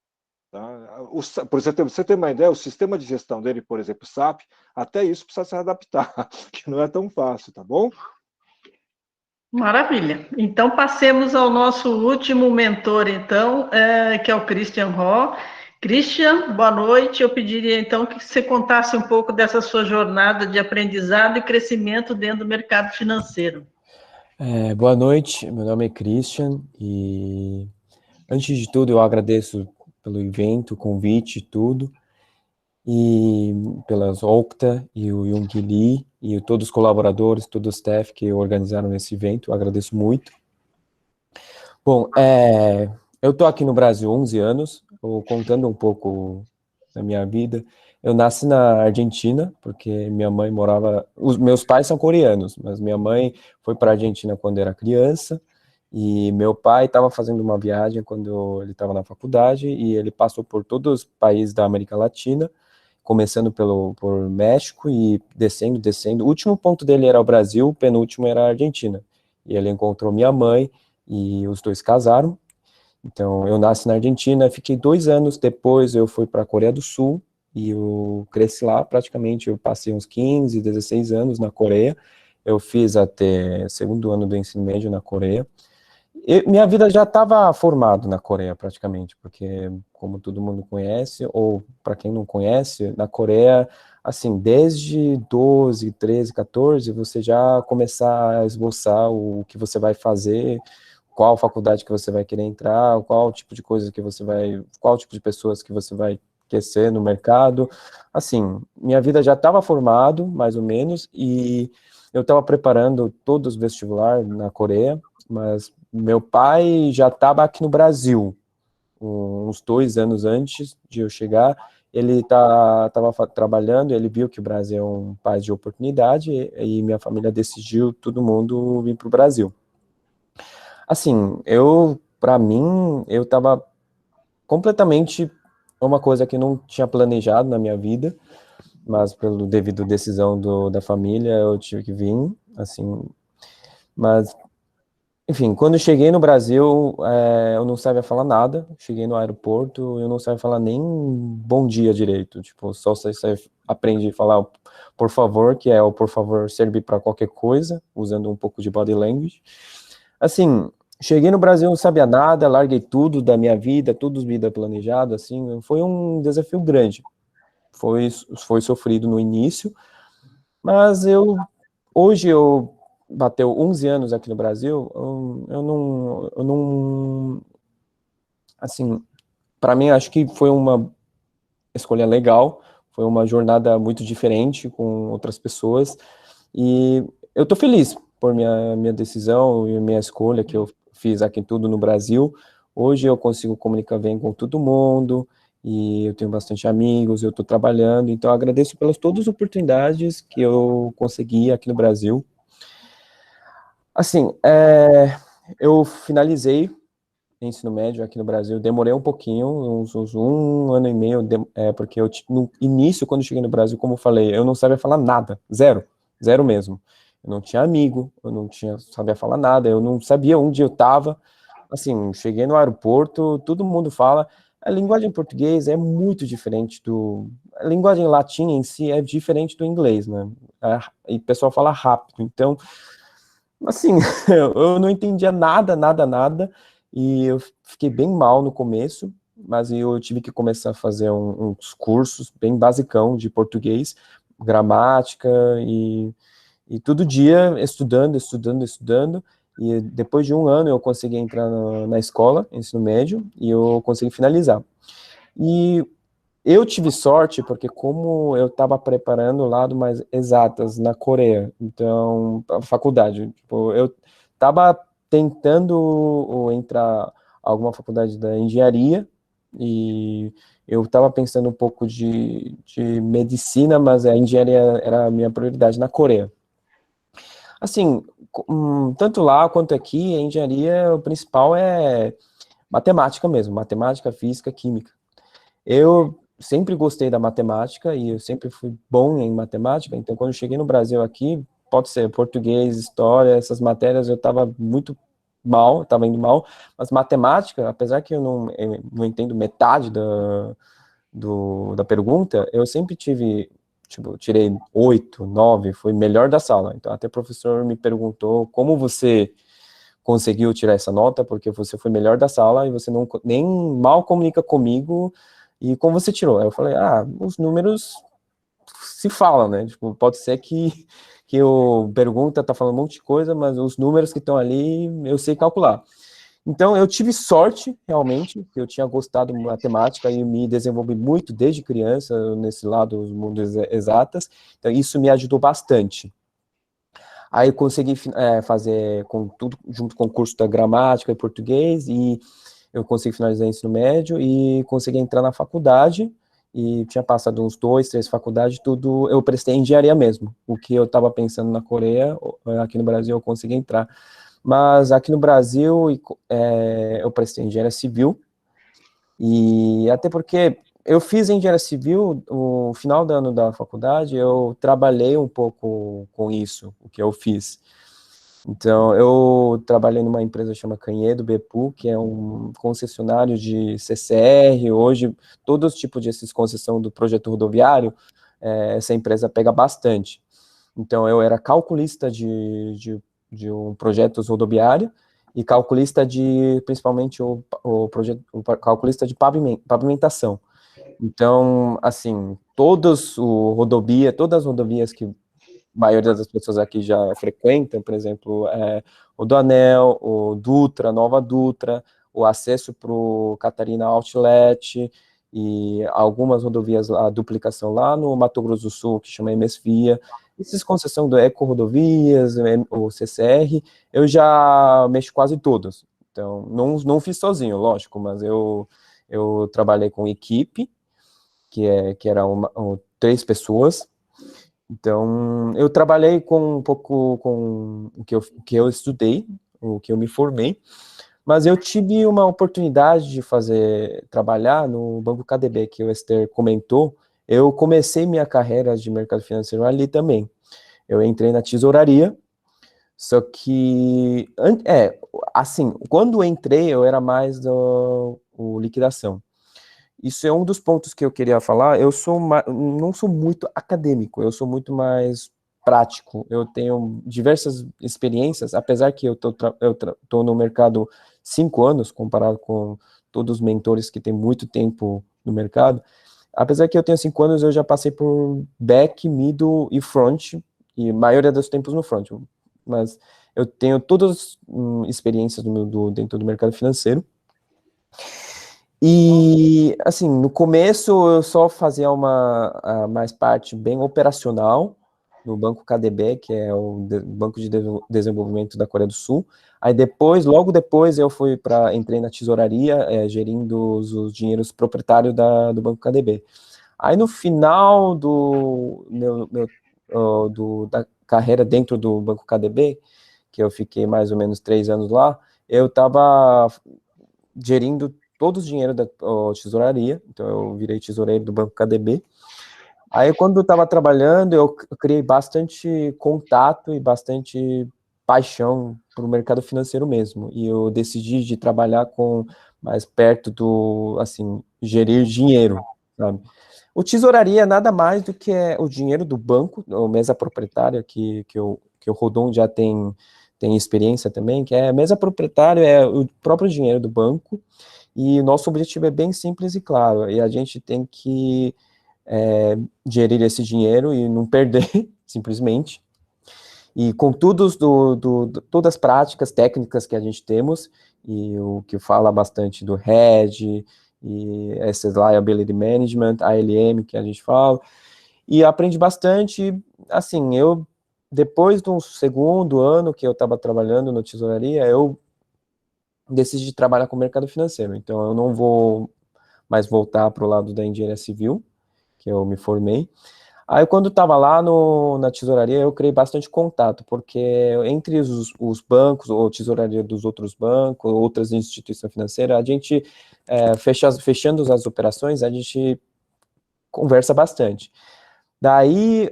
Tá? Por exemplo, você tem uma ideia, o sistema de gestão dele, por exemplo, o SAP, até isso precisa se adaptar, que não é tão fácil, tá bom? Maravilha. Então, passemos ao nosso último mentor, então, que é o Christian Ho. Christian, boa noite. Eu pediria, então, que você contasse um pouco dessa sua jornada de aprendizado e crescimento dentro do mercado financeiro. Boa noite, meu nome é Christian e, antes de tudo, eu agradeço pelo evento, o convite e tudo, e pelas Okta e o Young Lee e todos os colaboradores, todo o staff que organizaram esse evento, eu agradeço muito. Bom, eu estou aqui no Brasil há 11 anos, contando um pouco da minha vida. Eu nasci na Argentina, porque minha mãe morava... Os meus pais são coreanos, mas minha mãe foi para a Argentina quando era criança, e meu pai estava fazendo uma viagem quando ele estava na faculdade, e ele passou por todos os países da América Latina, começando por México e descendo. O último ponto dele era o Brasil, o penúltimo era a Argentina. E ele encontrou minha mãe, e os dois casaram. Então, eu nasci na Argentina, fiquei 2 anos depois, eu fui para a Coreia do Sul, e eu cresci lá praticamente, eu passei uns 15, 16 anos na Coreia, eu fiz até 2º ano do ensino médio na Coreia. Minha vida já estava formada na Coreia praticamente, porque como todo mundo conhece, ou para quem não conhece, na Coreia, assim, desde 12, 13, 14, você já começar a esboçar o que você vai fazer, qual faculdade que você vai querer entrar, qual tipo de coisa que você vai, qual tipo de pessoas que você vai querer ser no mercado. Assim, minha vida já estava formado, mais ou menos, e eu estava preparando todos os vestibulares na Coreia, mas meu pai já estava aqui no Brasil, uns 2 anos antes de eu chegar. Ele estava trabalhando, ele viu que o Brasil é um país de oportunidade, e minha família decidiu todo mundo vir para o Brasil. Assim, para mim, eu estava completamente uma coisa que não tinha planejado na minha vida, mas devido à decisão da família, eu tive que vir, assim, mas enfim, quando eu cheguei no Brasil, eu não sabia falar nada. Cheguei no aeroporto, eu não sabia falar nem bom dia direito. Tipo, só você aprende a falar por favor, que é o por favor serve para qualquer coisa, usando um pouco de body language. Assim, cheguei no Brasil, não sabia nada, larguei tudo da minha vida, tudo vida planejada, assim, foi um desafio grande. Foi sofrido no início, mas hoje eu bateu 11 anos aqui no Brasil, eu não assim, para mim acho que foi uma escolha legal, foi uma jornada muito diferente com outras pessoas, e eu tô feliz por minha decisão e minha escolha que eu fiz aqui tudo no Brasil. Hoje eu consigo comunicar bem com todo mundo, e eu tenho bastante amigos, eu estou trabalhando, então eu agradeço pelas todas as oportunidades que eu consegui aqui no Brasil. Assim, eu finalizei ensino médio aqui no Brasil, demorei um pouquinho, uns 1 ano e meio, porque no início, quando eu cheguei no Brasil, como eu falei, eu não sabia falar nada, zero mesmo. Eu não tinha amigo, eu não sabia falar nada, eu não sabia onde eu estava. Assim, cheguei no aeroporto, todo mundo fala, a linguagem portuguesa é muito diferente a linguagem latina em si é diferente do inglês, né? E o pessoal fala rápido, então, assim, eu não entendia nada, e eu fiquei bem mal no começo, mas eu tive que começar a fazer uns cursos bem basicão de português, gramática, e todo dia estudando, e depois de 1 ano eu consegui entrar na escola, ensino médio, e eu consegui finalizar. E eu tive sorte, porque como eu estava preparando o lado mais exatas na Coreia, então, a faculdade, tipo, eu estava tentando entrar alguma faculdade da engenharia, e eu estava pensando um pouco de medicina, mas a engenharia era a minha prioridade na Coreia. Assim, tanto lá quanto aqui, a engenharia, o principal é matemática mesmo, matemática, física, química. Eu sempre gostei da matemática e eu sempre fui bom em matemática, então quando eu cheguei no Brasil aqui, pode ser português, história, essas matérias eu estava muito mal, estava indo mal, mas matemática, apesar que eu não entendo metade da pergunta, eu sempre tirei 8, 9, foi melhor da sala, então até o professor me perguntou como você conseguiu tirar essa nota, porque você foi melhor da sala e você nem mal comunica comigo, e como você tirou? Aí eu falei, os números se falam, né? Tipo, pode ser que o pergunta tá falando um monte de coisa, mas os números que estão ali, eu sei calcular. Então, eu tive sorte, realmente, que eu tinha gostado de matemática e me desenvolvi muito desde criança nesse lado dos mundos exatas, então isso me ajudou bastante. Aí eu consegui fazer tudo junto com o curso da gramática e português, e eu consegui finalizar o ensino médio e consegui entrar na faculdade, e tinha passado uns 2, 3 faculdades, tudo, eu prestei engenharia mesmo, o que eu estava pensando na Coreia, aqui no Brasil eu consegui entrar. Mas aqui no Brasil, eu prestei engenharia civil, e até porque eu fiz engenharia civil, no final do ano da faculdade, eu trabalhei um pouco com isso, o que eu fiz. Então, eu trabalhei numa empresa chamada Canhedo Bepu, que é um concessionário de CCR, hoje, todos os tipos de concessão do projeto rodoviário, essa empresa pega bastante. Então, eu era calculista de um projeto rodoviário, e calculista principalmente o calculista de pavimentação. Então, assim, todas as rodovias que a maioria das pessoas aqui já frequentam, por exemplo, o do Anel, o Dutra, Nova Dutra, o acesso para o Catarina Outlet, e algumas rodovias, a duplicação lá no Mato Grosso do Sul, que chama MSVia, essas concessões do Eco Rodovias, o CCR, eu já mexo quase todas. Então, não fiz sozinho, lógico, mas eu trabalhei com equipe, que era 3 pessoas. Então, eu trabalhei com um pouco com o que eu estudei, o que eu me formei, mas eu tive uma oportunidade de trabalhar no Banco KDB, que o Esther comentou. Eu comecei minha carreira de mercado financeiro ali também. Eu entrei na tesouraria, Só que, assim, quando eu entrei, eu era mais o liquidação. Isso é um dos pontos que eu queria falar. Eu não sou muito acadêmico, eu sou muito mais prático. Eu tenho diversas experiências, apesar que eu tô no mercado 5 anos, comparado com todos os mentores que têm muito tempo no mercado. Apesar que eu tenho 5 anos, eu já passei por back, middle e front, e a maioria dos tempos no front. Mas eu tenho todas as experiências dentro do mercado financeiro. E, assim, no começo eu só fazia mais parte bem operacional no Banco KDB, que é o Banco de Desenvolvimento da Coreia do Sul. Aí depois, logo depois, entrei na tesouraria, gerindo os dinheiros proprietários do Banco KDB. Aí no final da carreira dentro do Banco KDB, que eu fiquei mais ou menos 3 anos lá, eu estava gerindo todo o dinheiro da tesouraria, então eu virei tesoureiro do Banco KDB. Aí, quando eu estava trabalhando, eu criei bastante contato e bastante paixão para o mercado financeiro mesmo, e eu decidi de trabalhar mais perto assim, gerir dinheiro, sabe? O tesouraria é nada mais do que o dinheiro do banco, a mesa proprietária, que o Rodon já tem experiência também, que a mesa proprietária é o próprio dinheiro do banco. E o nosso objetivo é bem simples e claro, e a gente tem que gerir esse dinheiro e não perder, simplesmente. E com todas as práticas técnicas que a gente temos, e o que fala bastante do hedge, e Asset Liability Management, ALM, que a gente fala, e aprende bastante. Assim, depois do segundo ano que eu estava trabalhando na tesouraria, eu decidi trabalhar com o mercado financeiro, então eu não vou mais voltar para o lado da engenharia civil, que eu me formei. Aí, quando estava lá na tesouraria, eu criei bastante contato, porque entre os bancos, ou tesouraria dos outros bancos, outras instituições financeiras, a gente, fechando as operações, a gente conversa bastante. Daí,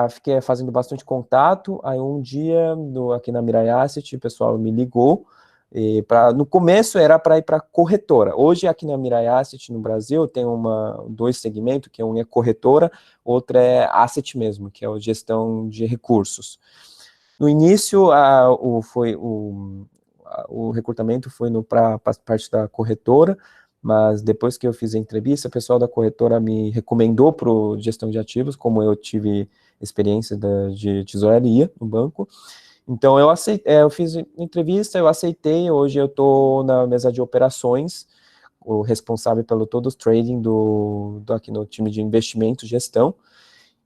fiquei fazendo bastante contato. Aí, um dia, aqui na Mirai Asset, o pessoal me ligou. No começo era para ir para corretora. Hoje, aqui na Mirai Asset, no Brasil, tem dois segmentos, que um é corretora, outro é asset mesmo, que é a gestão de recursos. No início, o recrutamento foi para a parte da corretora, mas depois que eu fiz a entrevista, o pessoal da corretora me recomendou para gestão de ativos, como eu tive experiência de tesouraria no banco. Então, eu fiz entrevista, eu aceitei, hoje eu estou na mesa de operações, o responsável pelo todo o trading aqui no time de investimento e gestão,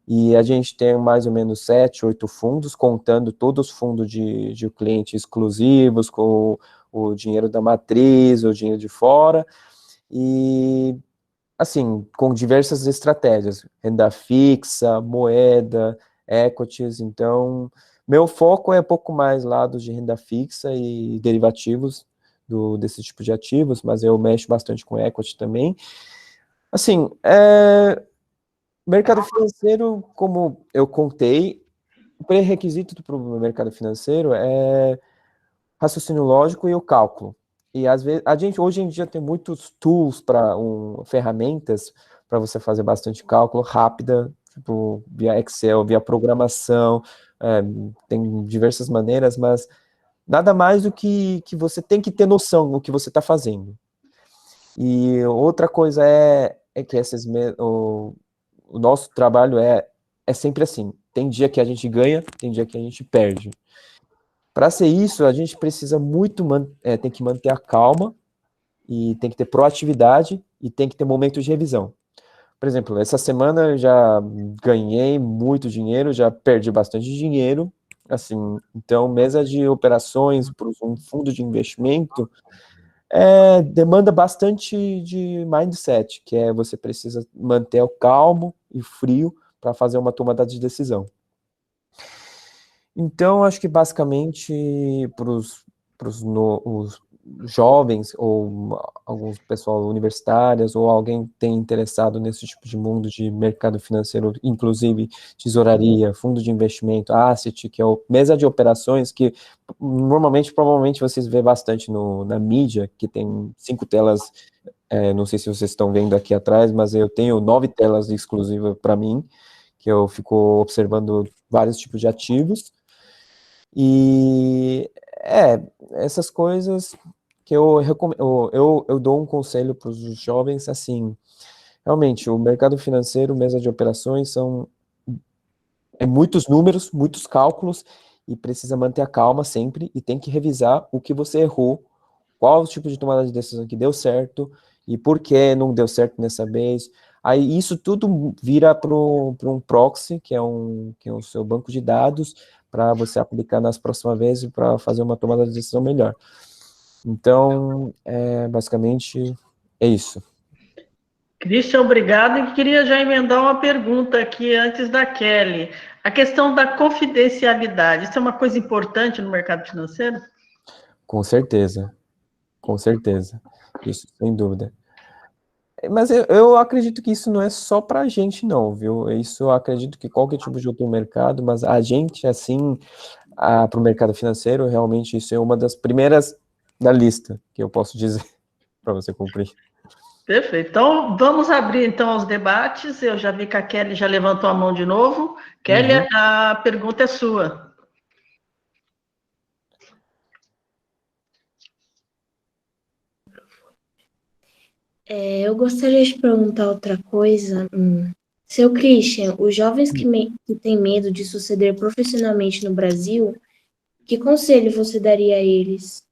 e a gente tem mais ou menos 7, 8 fundos, contando todos os fundos de clientes exclusivos, com o dinheiro da matriz, o dinheiro de fora, e, assim, com diversas estratégias, renda fixa, moeda, equities. Então, meu foco é um pouco mais lados de renda fixa e derivativos desse tipo de ativos, mas eu mexo bastante com equity também. Assim, mercado financeiro, como eu contei, o pré-requisito para o mercado financeiro é raciocínio lógico e o cálculo. E às vezes a gente hoje em dia tem muitos tools ferramentas para você fazer bastante cálculo rápida, tipo via Excel, via programação, tem diversas maneiras, mas nada mais do que você tem que ter noção do que você está fazendo. E outra coisa é que o nosso trabalho é sempre assim, tem dia que a gente ganha, tem dia que a gente perde. Para ser isso, a gente precisa tem que manter a calma, e tem que ter proatividade, e tem que ter momentos de revisão. Por exemplo, essa semana eu já ganhei muito dinheiro, já perdi bastante dinheiro, assim, então mesa de operações para um fundo de investimento demanda bastante de mindset, que você precisa manter o calmo e frio para fazer uma tomada de decisão. Então, acho que basicamente jovens ou alguns pessoal universitários ou alguém tem interessado nesse tipo de mundo de mercado financeiro, inclusive tesouraria, fundo de investimento, asset, que é o mesa de operações, que normalmente, provavelmente vocês vê bastante na mídia, que tem 5 telas, não sei se vocês estão vendo aqui atrás, mas eu tenho 9 telas exclusivas para mim, que eu fico observando vários tipos de ativos, e essas coisas que eu recomendo, eu dou um conselho para os jovens, assim, realmente, o mercado financeiro, mesa de operações, muitos números, muitos cálculos, e precisa manter a calma sempre, e tem que revisar o que você errou, qual o tipo de tomada de decisão que deu certo, e por que não deu certo nessa vez. Aí isso tudo vira para um proxy, que é o seu banco de dados, para você aplicar nas próximas vezes para fazer uma tomada de decisão melhor. Então, basicamente, é isso. Christian, obrigado. E queria já emendar uma pergunta aqui antes da Kelly. A questão da confidencialidade, isso é uma coisa importante no mercado financeiro? Com certeza, isso sem dúvida. Mas eu acredito que isso não é só para a gente, não, viu? Isso eu acredito que qualquer tipo de outro mercado, mas a gente, assim, para o mercado financeiro, realmente isso é uma das primeiras da lista, que eu posso dizer, para você cumprir. Perfeito. Então, vamos abrir, então, os debates. Eu já vi que a Kelly já levantou a mão de novo. Kelly, a pergunta é sua. Eu gostaria de perguntar outra coisa. Seu Christian, os jovens que têm medo de suceder profissionalmente no Brasil, que conselho você daria a eles?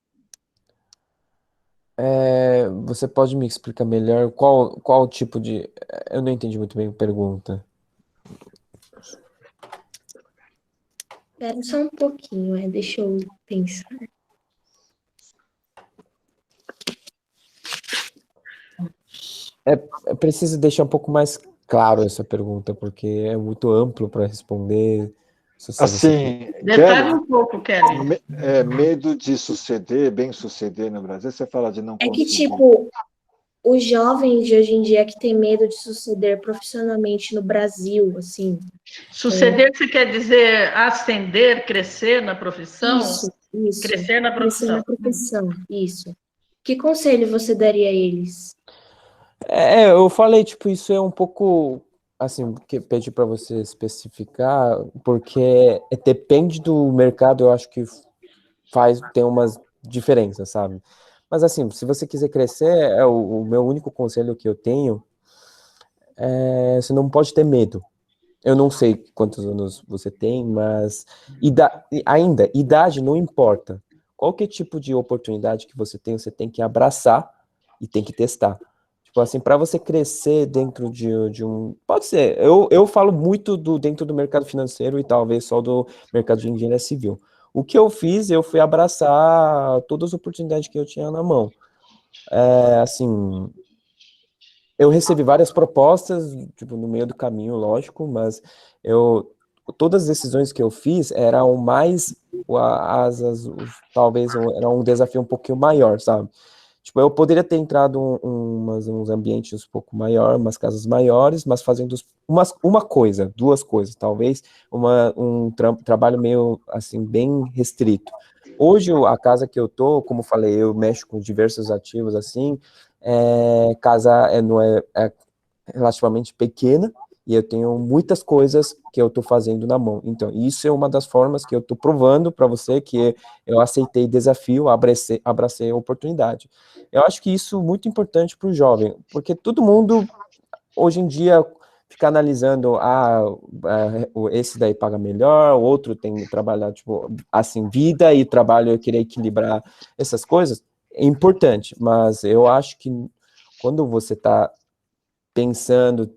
Você pode me explicar melhor qual tipo de... Eu não entendi muito bem a pergunta. Espera só um pouquinho, deixa eu pensar. Preciso deixar um pouco mais claro essa pergunta, porque é muito amplo para responder. Assim, Detalhe Kelly, um pouco, Kelly. Medo de suceder, bem suceder no Brasil, você fala de não É que, conseguir. tipo, os jovens de hoje em dia que têm medo de suceder profissionalmente no Brasil, assim. Suceder, você quer dizer ascender, crescer na profissão? Isso. Crescer na profissão. Crescer na profissão, isso. Que conselho você daria a eles? Eu falei, tipo, isso é um pouco, assim, que pedi para você especificar, porque depende do mercado, eu acho que tem umas diferenças, sabe? Mas, assim, se você quiser crescer, o meu único conselho que eu tenho você não pode ter medo. Eu não sei quantos anos você tem, mas idade não importa. Qualquer tipo de oportunidade que você tem que abraçar e tem que testar. Tipo assim, para você crescer dentro de um... Pode ser, eu falo muito dentro do mercado financeiro e talvez só do mercado de engenharia civil. O que eu fiz, eu fui abraçar todas as oportunidades que eu tinha na mão. Assim, eu recebi várias propostas, tipo, no meio do caminho, lógico, mas todas as decisões que eu fiz eram mais, talvez era um desafio um pouquinho maior, sabe? Tipo, eu poderia ter entrado uns ambientes um pouco maiores, umas casas maiores, mas fazendo duas coisas, talvez, trabalho meio, assim, bem restrito. Hoje, a casa que eu tô, como falei, eu mexo com diversos ativos, assim, casa é relativamente pequena, e eu tenho muitas coisas que eu estou fazendo na mão. Então, isso é uma das formas que eu estou provando para você que eu aceitei desafio, abracei a oportunidade. Eu acho que isso é muito importante para o jovem, porque todo mundo, hoje em dia, fica analisando, esse daí paga melhor, o outro tem que trabalhar, tipo, assim, vida e trabalho, eu queria equilibrar essas coisas, é importante, mas eu acho que quando você está pensando,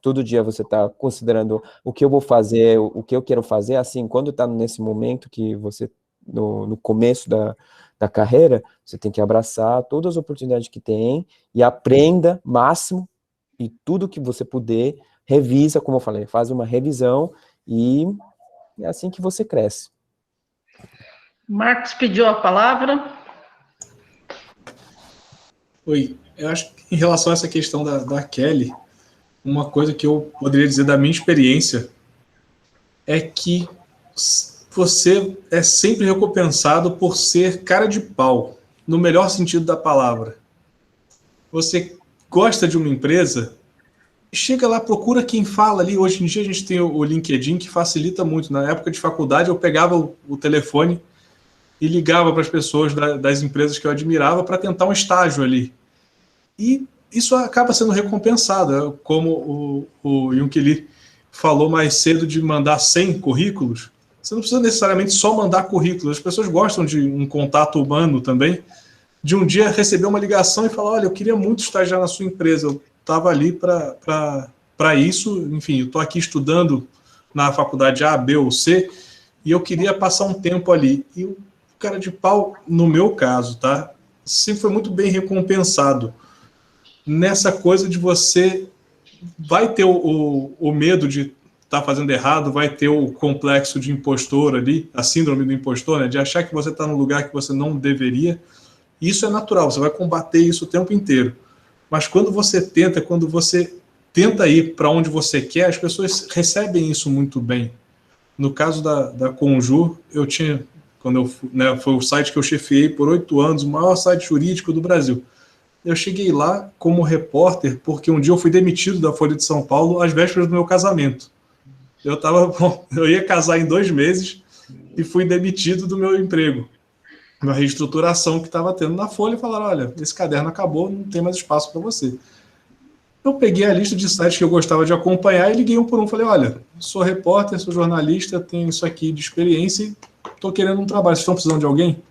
todo dia você está considerando o que eu vou fazer, o que eu quero fazer, assim, quando está nesse momento que você, no começo da carreira, você tem que abraçar todas as oportunidades que tem e aprenda máximo e tudo que você puder, revisa, como eu falei, faz uma revisão e é assim que você cresce. Marcos pediu a palavra. Oi, eu acho que em relação a essa questão da Kelly, uma coisa que eu poderia dizer da minha experiência é que você é sempre recompensado por ser cara de pau, no melhor sentido da palavra. Você gosta de uma empresa, chega lá, procura quem fala ali. Hoje em dia a gente tem o LinkedIn, que facilita muito. Na época de faculdade eu pegava o telefone e ligava para as pessoas das empresas que eu admirava para tentar um estágio ali. E isso acaba sendo recompensado, como o Young Lee falou mais cedo de mandar 100 currículos. Você não precisa necessariamente só mandar currículos, as pessoas gostam de um contato humano também, de um dia receber uma ligação e falar, olha, eu queria muito estagiar na sua empresa, eu estava ali para isso, enfim, eu estou aqui estudando na faculdade A, B ou C, e eu queria passar um tempo ali. E o cara de pau, no meu caso, tá, sempre foi muito bem recompensado nessa coisa de você vai ter o medo de estar fazendo errado, vai ter o complexo de impostor ali, a síndrome do impostor, né, de achar que você está num lugar que você não deveria. Isso é natural, você vai combater isso o tempo inteiro. Mas quando você tenta ir para onde você quer, as pessoas recebem isso muito bem. No caso da Conjur, eu tinha, foi o site que eu chefiei por 8 anos, o maior site jurídico do Brasil. Eu cheguei lá como repórter porque um dia eu fui demitido da Folha de São Paulo às vésperas do meu casamento. Eu ia casar em 2 meses e fui demitido do meu emprego. Uma reestruturação que estava tendo na Folha e falaram, olha, esse caderno acabou, não tem mais espaço para você. Eu peguei a lista de sites que eu gostava de acompanhar e liguei um por um. Falei, olha, sou repórter, sou jornalista, tenho isso aqui de experiência e estou querendo um trabalho. Vocês estão precisando de alguém?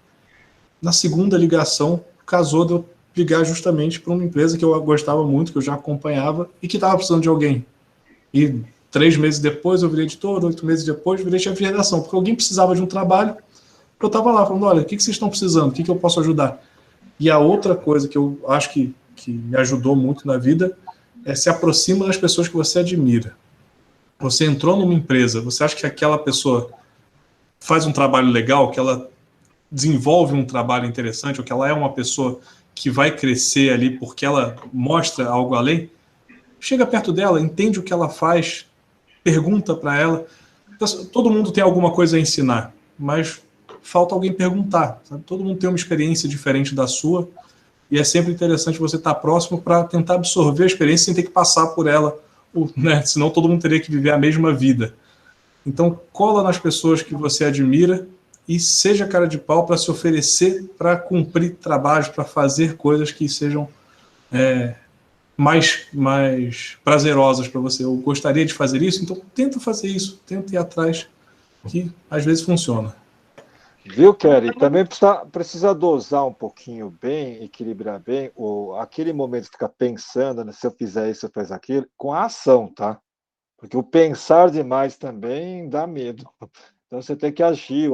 Na segunda ligação, casou de eu ligar justamente para uma empresa que eu gostava muito, que eu já acompanhava e que estava precisando de alguém. E 3 meses depois eu virei editor, 8 meses depois eu virei chefe de redação, porque alguém precisava de um trabalho. Eu estava lá falando, olha, o que vocês estão precisando? O que eu posso ajudar? E a outra coisa que eu acho que me ajudou muito na vida é se aproxima das pessoas que você admira. Você entrou numa empresa, você acha que aquela pessoa faz um trabalho legal, que ela desenvolve um trabalho interessante, ou que ela é uma pessoa que vai crescer ali porque ela mostra algo além, chega perto dela, entende o que ela faz, pergunta para ela. Todo mundo tem alguma coisa a ensinar, mas falta alguém perguntar, sabe? Todo mundo tem uma experiência diferente da sua e é sempre interessante você estar próximo para tentar absorver a experiência sem ter que passar por ela, né? Senão todo mundo teria que viver a mesma vida. Então, cola nas pessoas que você admira e seja cara de pau para se oferecer para cumprir trabalhos, para fazer coisas que sejam mais prazerosas para você. Eu gostaria de fazer isso, então tenta fazer isso, tenta ir atrás, que às vezes funciona. Viu, Kelly? Também precisa dosar um pouquinho bem, equilibrar bem, aquele momento de ficar pensando, né, se eu fizer isso, eu faço aquilo, com a ação, tá? Porque o pensar demais também dá medo. Então você tem que agir,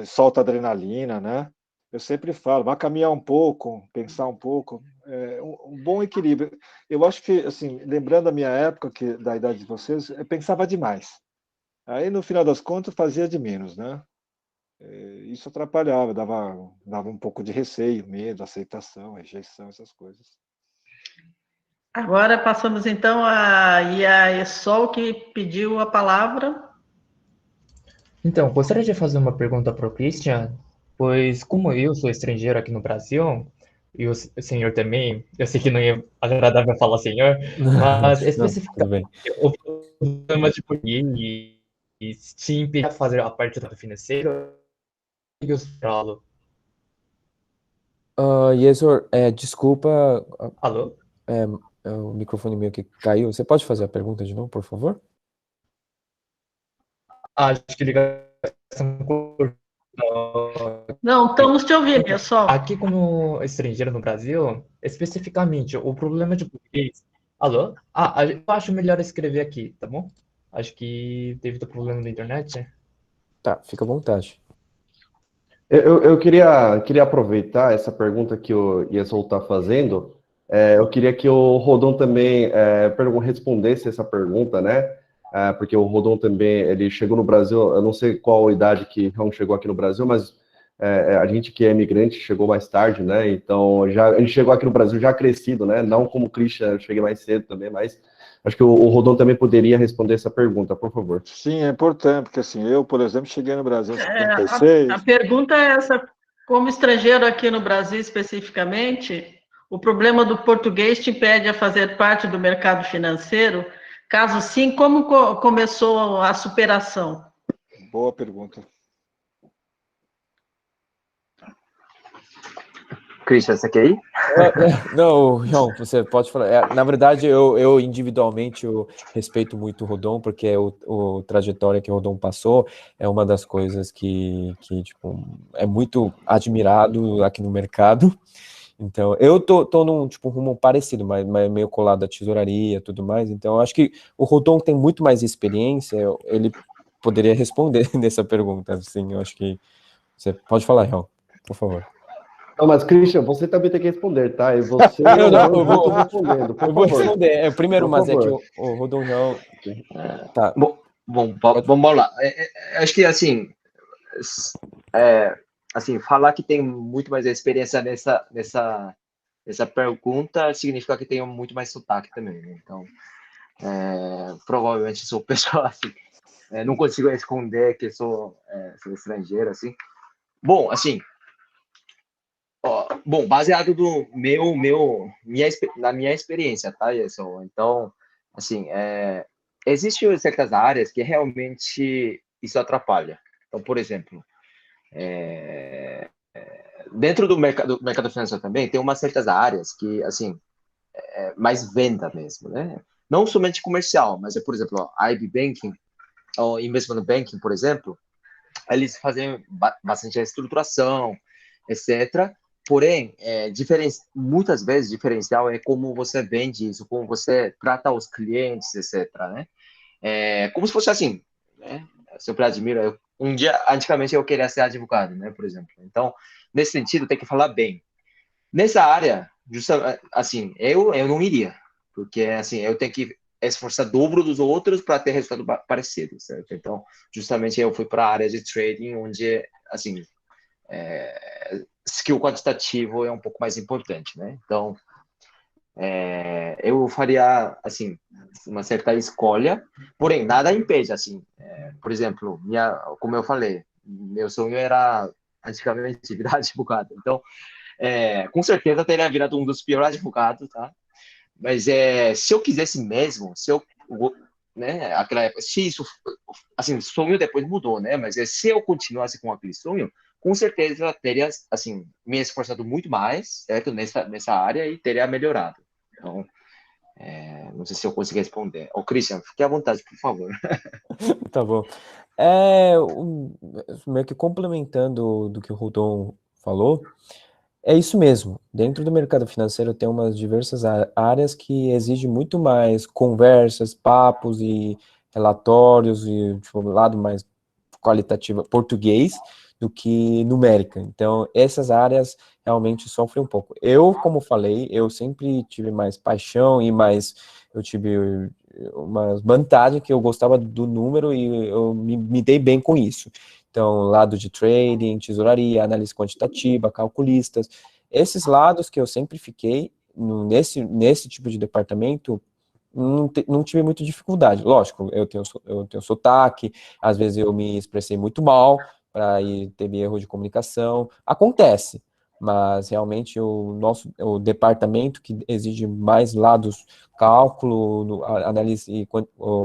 solta adrenalina, né? Eu sempre falo, vai caminhar um pouco, pensar um pouco, um bom equilíbrio. Eu acho que, assim, lembrando a minha época, da idade de vocês, eu pensava demais. Aí, no final das contas, fazia de menos, né? Isso atrapalhava, dava um pouco de receio, medo, aceitação, rejeição, essas coisas. Agora passamos, então, a Iaesol, que pediu a palavra. Então, gostaria de fazer uma pergunta para o Christian, pois como eu sou estrangeiro aqui no Brasil, e o senhor também, eu sei que não é agradável falar senhor, mas especificamente o problema de português te impedir de fazer a parte do financeiro e os alunos. Yesor, desculpa. Alô? O microfone meio que caiu. Você pode fazer a pergunta de novo, por favor? Acho que ligação curta. Não, estamos te ouvindo, pessoal. Aqui, como estrangeiro no Brasil, especificamente, o problema de português... Alô? Eu acho melhor escrever aqui, tá bom? Acho que devido ao problema da internet. Tá, fica à vontade. Eu queria aproveitar essa pergunta que o Yesol está fazendo. Eu queria que o Rodon também respondesse essa pergunta, né? Porque o Rodon também, ele chegou no Brasil, eu não sei qual idade que Ron chegou aqui no Brasil, mas a gente que é imigrante chegou mais tarde, né? Então, a gente chegou aqui no Brasil já crescido, né? Não como o Christian, eu cheguei mais cedo também, mas acho que o Rodon também poderia responder essa pergunta, por favor. Sim, é importante, porque assim, eu, por exemplo, cheguei no Brasil em A 76. pergunta é essa: como estrangeiro aqui no Brasil especificamente, o problema do português te impede a fazer parte do mercado financeiro? Caso sim, como começou a superação? Boa pergunta. Christian, você quer ir? Não, João, você pode falar. Na verdade, eu individualmente eu respeito muito o Rodon, porque o trajetória que o Rodon passou é uma das coisas que tipo, é muito admirado aqui no mercado. Então, eu tô num tipo, rumo parecido, mas meio colado à tesouraria e tudo mais. Então, eu acho que o Rodon tem muito mais experiência, ele poderia responder nessa pergunta. Assim, eu acho que você pode falar, João, por favor. Não, mas, Christian, você também tem que responder, tá? E você e o Rodon juntos respondendo, por eu vou favor. responder. Primeiro, Por mas favor. é que o Rodon João... Tá. Vamos lá. Acho que, assim, assim, falar que tem muito mais experiência nessa pergunta significa que tenho muito mais sotaque também, né? Então, provavelmente sou pessoa assim, não consigo esconder que sou estrangeiro, assim. Bom, assim, baseado do na minha experiência, tá, isso. Então, assim, existem certas áreas que realmente isso atrapalha. Então, por exemplo, dentro do mercado financeiro também tem umas certas áreas que, assim, mais venda mesmo, né? Não somente comercial, mas por exemplo, IB Banking, ou Investment Banking, por exemplo, eles fazem bastante estruturação, etc. Porém, muitas vezes, diferencial é como você vende isso, como você trata os clientes, etc. Né? Como se fosse assim, né? Seu Vladimir, antigamente eu queria ser advogado, né, por exemplo. Então, nesse sentido, tem que falar bem. Nessa área, assim, eu não iria, porque assim, eu tenho que esforçar dobro dos outros para ter resultado parecido, certo? Então, justamente eu fui para a área de trading, onde, assim, skill quantitativo é um pouco mais importante, né? Então, eu faria, assim, uma certa escolha, porém, nada impede, assim, por exemplo, como eu falei, meu sonho era, antigamente, virar advogado. Então, com certeza teria virado um dos piores advogados, tá? Mas se eu quisesse mesmo, né, aquela época, se isso, assim, o sonho depois mudou, né? Mas se eu continuasse com aquele sonho, com certeza teria, assim, me esforçado muito mais, certo? Nessa área e teria melhorado. Então, não sei se eu consegui responder. Ô, Christian, fique à vontade, por favor. Tá bom. Meio que complementando do que o Rodon falou, é isso mesmo. Dentro do mercado financeiro tem umas diversas áreas que exigem muito mais conversas, papos e relatórios e tipo, lado mais qualitativo português do que numérica. Então, essas áreas realmente sofrem um pouco. Eu, como falei, eu sempre tive mais paixão e eu tive uma vantagem que eu gostava do número e eu me dei bem com isso. Então, lado de trading, tesouraria, análise quantitativa, calculistas, esses lados que eu sempre fiquei nesse tipo de departamento, não tive muita dificuldade. Lógico, eu tenho sotaque, às vezes eu me expressei muito mal, teve erro de comunicação, acontece, mas realmente o departamento que exige mais lados, cálculo, análise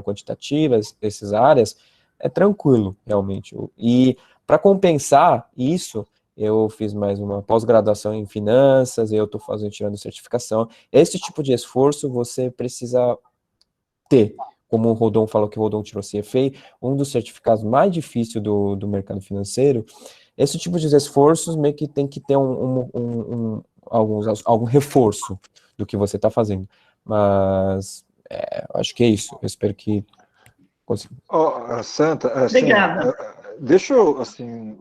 quantitativas, essas áreas, é tranquilo, realmente. E para compensar isso, eu fiz mais uma pós-graduação em finanças, eu estou tirando certificação. Esse tipo de esforço você precisa ter. Como o Rodon falou que o Rodon tirou CFA, um dos certificados mais difíceis do mercado financeiro, esse tipo de esforços meio que tem que ter algum reforço do que você está fazendo. Mas acho que é isso. Eu espero que Santa, assim, Obrigada. deixa eu, assim,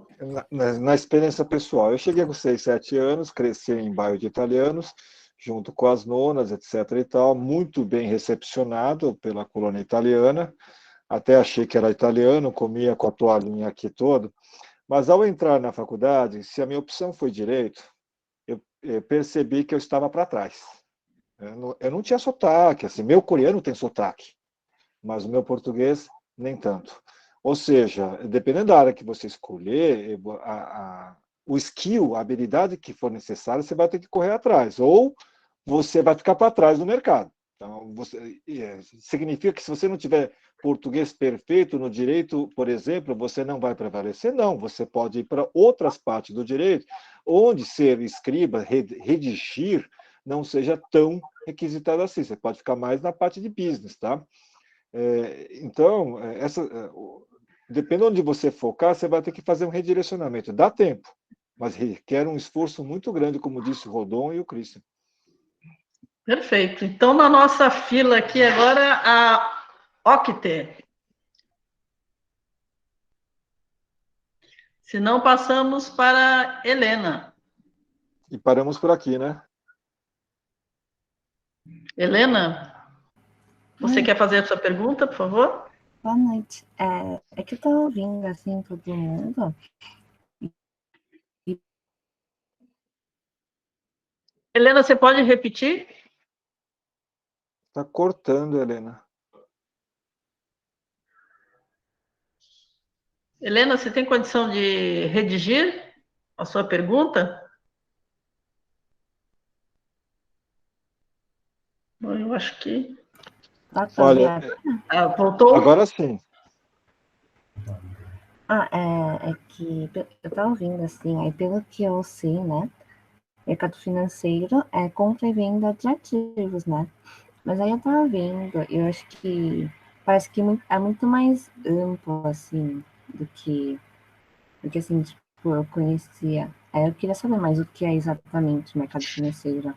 na experiência pessoal, eu cheguei com 6, 7 anos, cresci em bairro de italianos, junto com as nonas, etc. e tal, muito bem recepcionado pela colônia italiana, até achei que era italiano, comia com a toalhinha aqui todo, Mas ao entrar na faculdade, se a minha opção foi direito, eu percebi que eu estava para trás. Eu não tinha sotaque, assim, meu coreano tem sotaque, mas o meu português nem tanto. Ou seja, dependendo da área que você escolher, o skill, a habilidade que for necessária, você vai ter que correr atrás, ou você vai ficar para trás no mercado. Então, significa que se você não tiver português perfeito no direito, por exemplo, você não vai prevalecer? Não, você pode ir para outras partes do direito, onde ser escriba, redigir, não seja tão requisitado assim. Você pode ficar mais na parte de business, tá? Então, dependendo de onde você focar, você vai ter que fazer um redirecionamento. Dá tempo, mas requer um esforço muito grande, como disse o Rodon e o Christian. Perfeito. Então, na nossa fila aqui agora, a Octe. Se não, passamos para Helena. E paramos por aqui, né? Helena, você quer fazer a sua pergunta, por favor? Boa noite. É que eu tô ouvindo, assim, todo mundo. Helena, você pode repetir? Está cortando, Helena. Helena, você tem condição de redigir a sua pergunta? Bom, eu acho que... Olha, voltou? Agora sim. É que eu tava ouvindo, assim, aí pelo que eu sei, né, mercado financeiro é compra e venda de ativos, né, mas aí eu tava vendo, eu acho que parece que é muito mais amplo, assim, do que assim, tipo, eu conhecia. Aí eu queria saber mais o que é exatamente o mercado financeiro.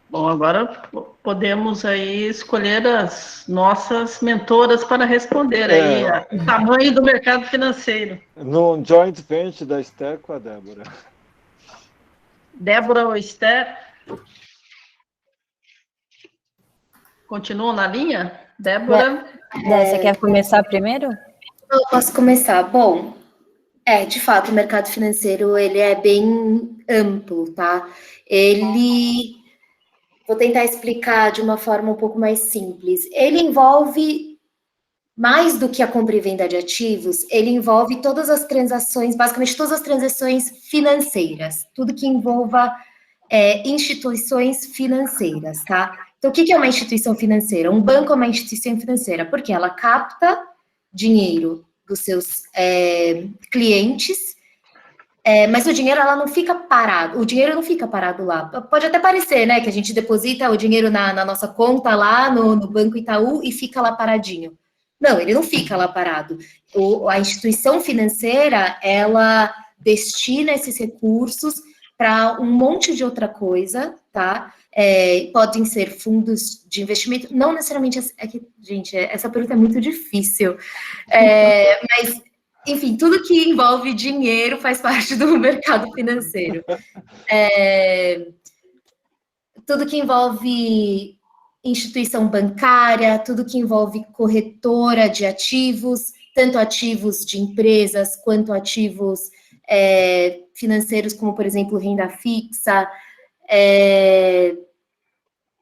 Bom, agora podemos aí escolher as nossas mentoras para responder aí o tamanho do mercado financeiro. No joint venture da Esther com a Débora. Débora ou Esther? Continuam na linha? Débora? Você quer começar primeiro? Eu posso começar. Bom, de fato, o mercado financeiro, ele é bem amplo, tá? Vou tentar explicar de uma forma um pouco mais simples. Ele envolve, mais do que a compra e venda de ativos, ele envolve todas as transações, basicamente todas as transações financeiras, tudo que envolva instituições financeiras, tá? Então, o que é uma instituição financeira? Um banco é uma instituição financeira, porque ela capta dinheiro dos seus clientes, mas o dinheiro ela não fica parado, o dinheiro não fica parado lá. Pode até parecer, né, que a gente deposita o dinheiro na nossa conta lá no Banco Itaú e fica lá paradinho. Não, ele não fica lá parado. A instituição financeira, ela destina esses recursos para um monte de outra coisa, tá? Podem ser fundos de investimento, não necessariamente... gente, essa pergunta é muito difícil. Mas... enfim, tudo que envolve dinheiro faz parte do mercado financeiro. Tudo que envolve instituição bancária, tudo que envolve corretora de ativos, tanto ativos de empresas quanto ativos financeiros, como, por exemplo, renda fixa.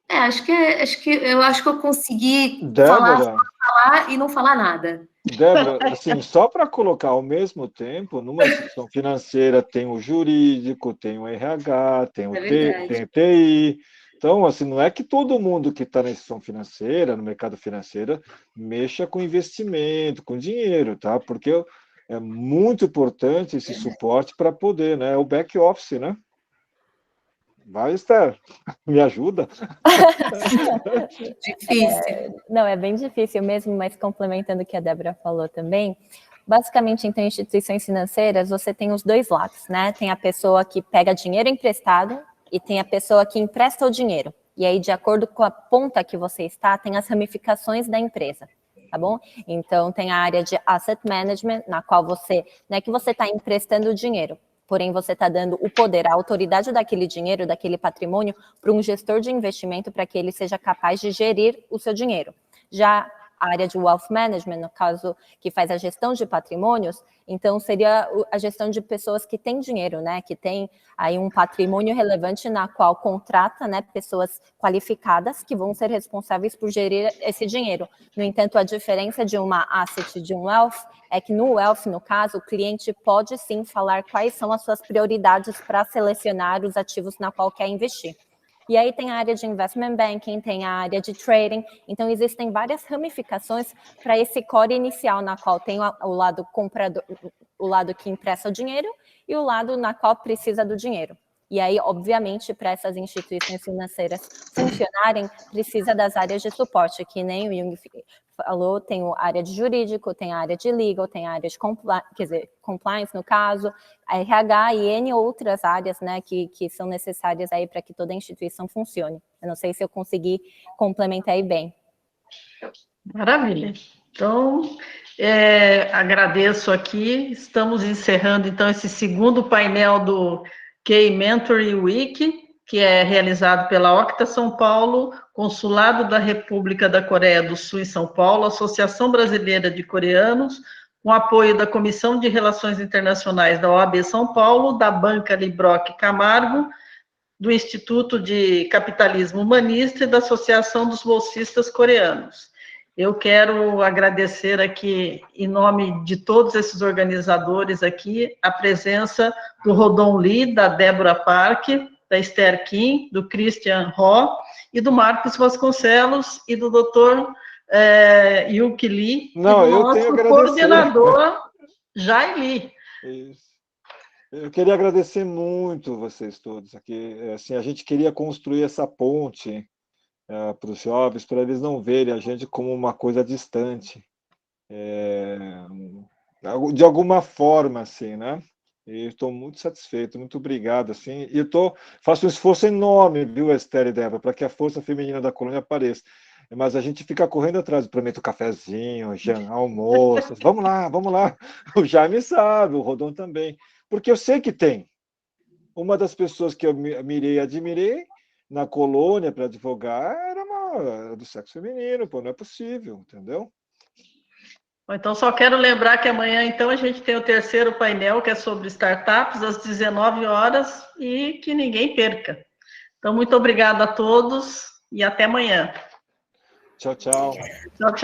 Acho que eu consegui falar e não falar nada. Débora, assim, só para colocar ao mesmo tempo, numa instituição financeira tem o jurídico, tem o RH, tem o TI. Então, assim, não é que todo mundo que está na instituição financeira, no mercado financeiro, mexa com investimento, com dinheiro, tá? Porque é muito importante esse suporte para poder, né? É o back office, né? Vai, Esther, me ajuda. Difícil. Não, é bem difícil mesmo, mas complementando o que a Débora falou também, basicamente, então, em instituições financeiras, você tem os dois lados, né? Tem a pessoa que pega dinheiro emprestado e tem a pessoa que empresta o dinheiro. E aí, de acordo com a ponta que você está, tem as ramificações da empresa, tá bom? Então, tem a área de asset management, na qual você, não é que você está emprestando o dinheiro, porém você está dando o poder, a autoridade daquele dinheiro, daquele patrimônio, para um gestor de investimento para que ele seja capaz de gerir o seu dinheiro. Já a área de wealth management, no caso, que faz a gestão de patrimônios, então seria a gestão de pessoas que têm dinheiro, né, que tem aí um patrimônio relevante na qual contrata, né, pessoas qualificadas que vão ser responsáveis por gerir esse dinheiro. No entanto, a diferença de uma asset e de um wealth é que no wealth, no caso, o cliente pode sim falar quais são as suas prioridades para selecionar os ativos na qual quer investir. E aí tem a área de investment banking, tem a área de trading, então existem várias ramificações para esse core inicial, na qual tem o lado comprador, o lado que empresta o dinheiro e o lado na qual precisa do dinheiro. E aí, obviamente, para essas instituições financeiras funcionarem, precisa das áreas de suporte, que nem o Jung falou, tem a área de jurídico, tem a área de legal, tem a área de compliance, no caso, a RH e N outras áreas, né, que são necessárias aí para que toda a instituição funcione. Eu não sei se eu consegui complementar aí bem. Maravilha. Então, agradeço aqui. Estamos encerrando, então, esse segundo painel do K-Mentoring Week, que é realizado pela Octa São Paulo, Consulado da República da Coreia do Sul em São Paulo, Associação Brasileira de Coreanos, com apoio da Comissão de Relações Internacionais da OAB São Paulo, da Banca Librock Camargo, do Instituto de Capitalismo Humanista e da Associação dos Bolsistas Coreanos. Eu quero agradecer aqui, em nome de todos esses organizadores aqui, a presença do Rodon Lee, da Débora Park, da Esther Kim, do Christian Ho e do Marcos Vasconcelos e do Dr. Yuki Lee e do nosso coordenador, Jai Lee. Isso. Eu queria agradecer muito vocês todos aqui. Assim, a gente queria construir essa ponte para os jovens, para eles não verem a gente como uma coisa distante, de alguma forma, assim, né? E estou muito satisfeito, muito obrigado, assim, e faço um esforço enorme, viu, Esther e Débora, para que a força feminina da colônia apareça. Mas a gente fica correndo atrás, prometo cafezinho, almoço, vamos lá, o Jaime sabe, o Rodon também, porque eu sei que tem. Uma das pessoas que eu admirei na colônia para advogar era do sexo feminino, pô, não é possível, entendeu? Então, só quero lembrar que amanhã, então, a gente tem o terceiro painel, que é sobre startups, às 19 horas, e que ninguém perca. Então, muito obrigada a todos e até amanhã. Tchau, tchau. Tchau, tchau.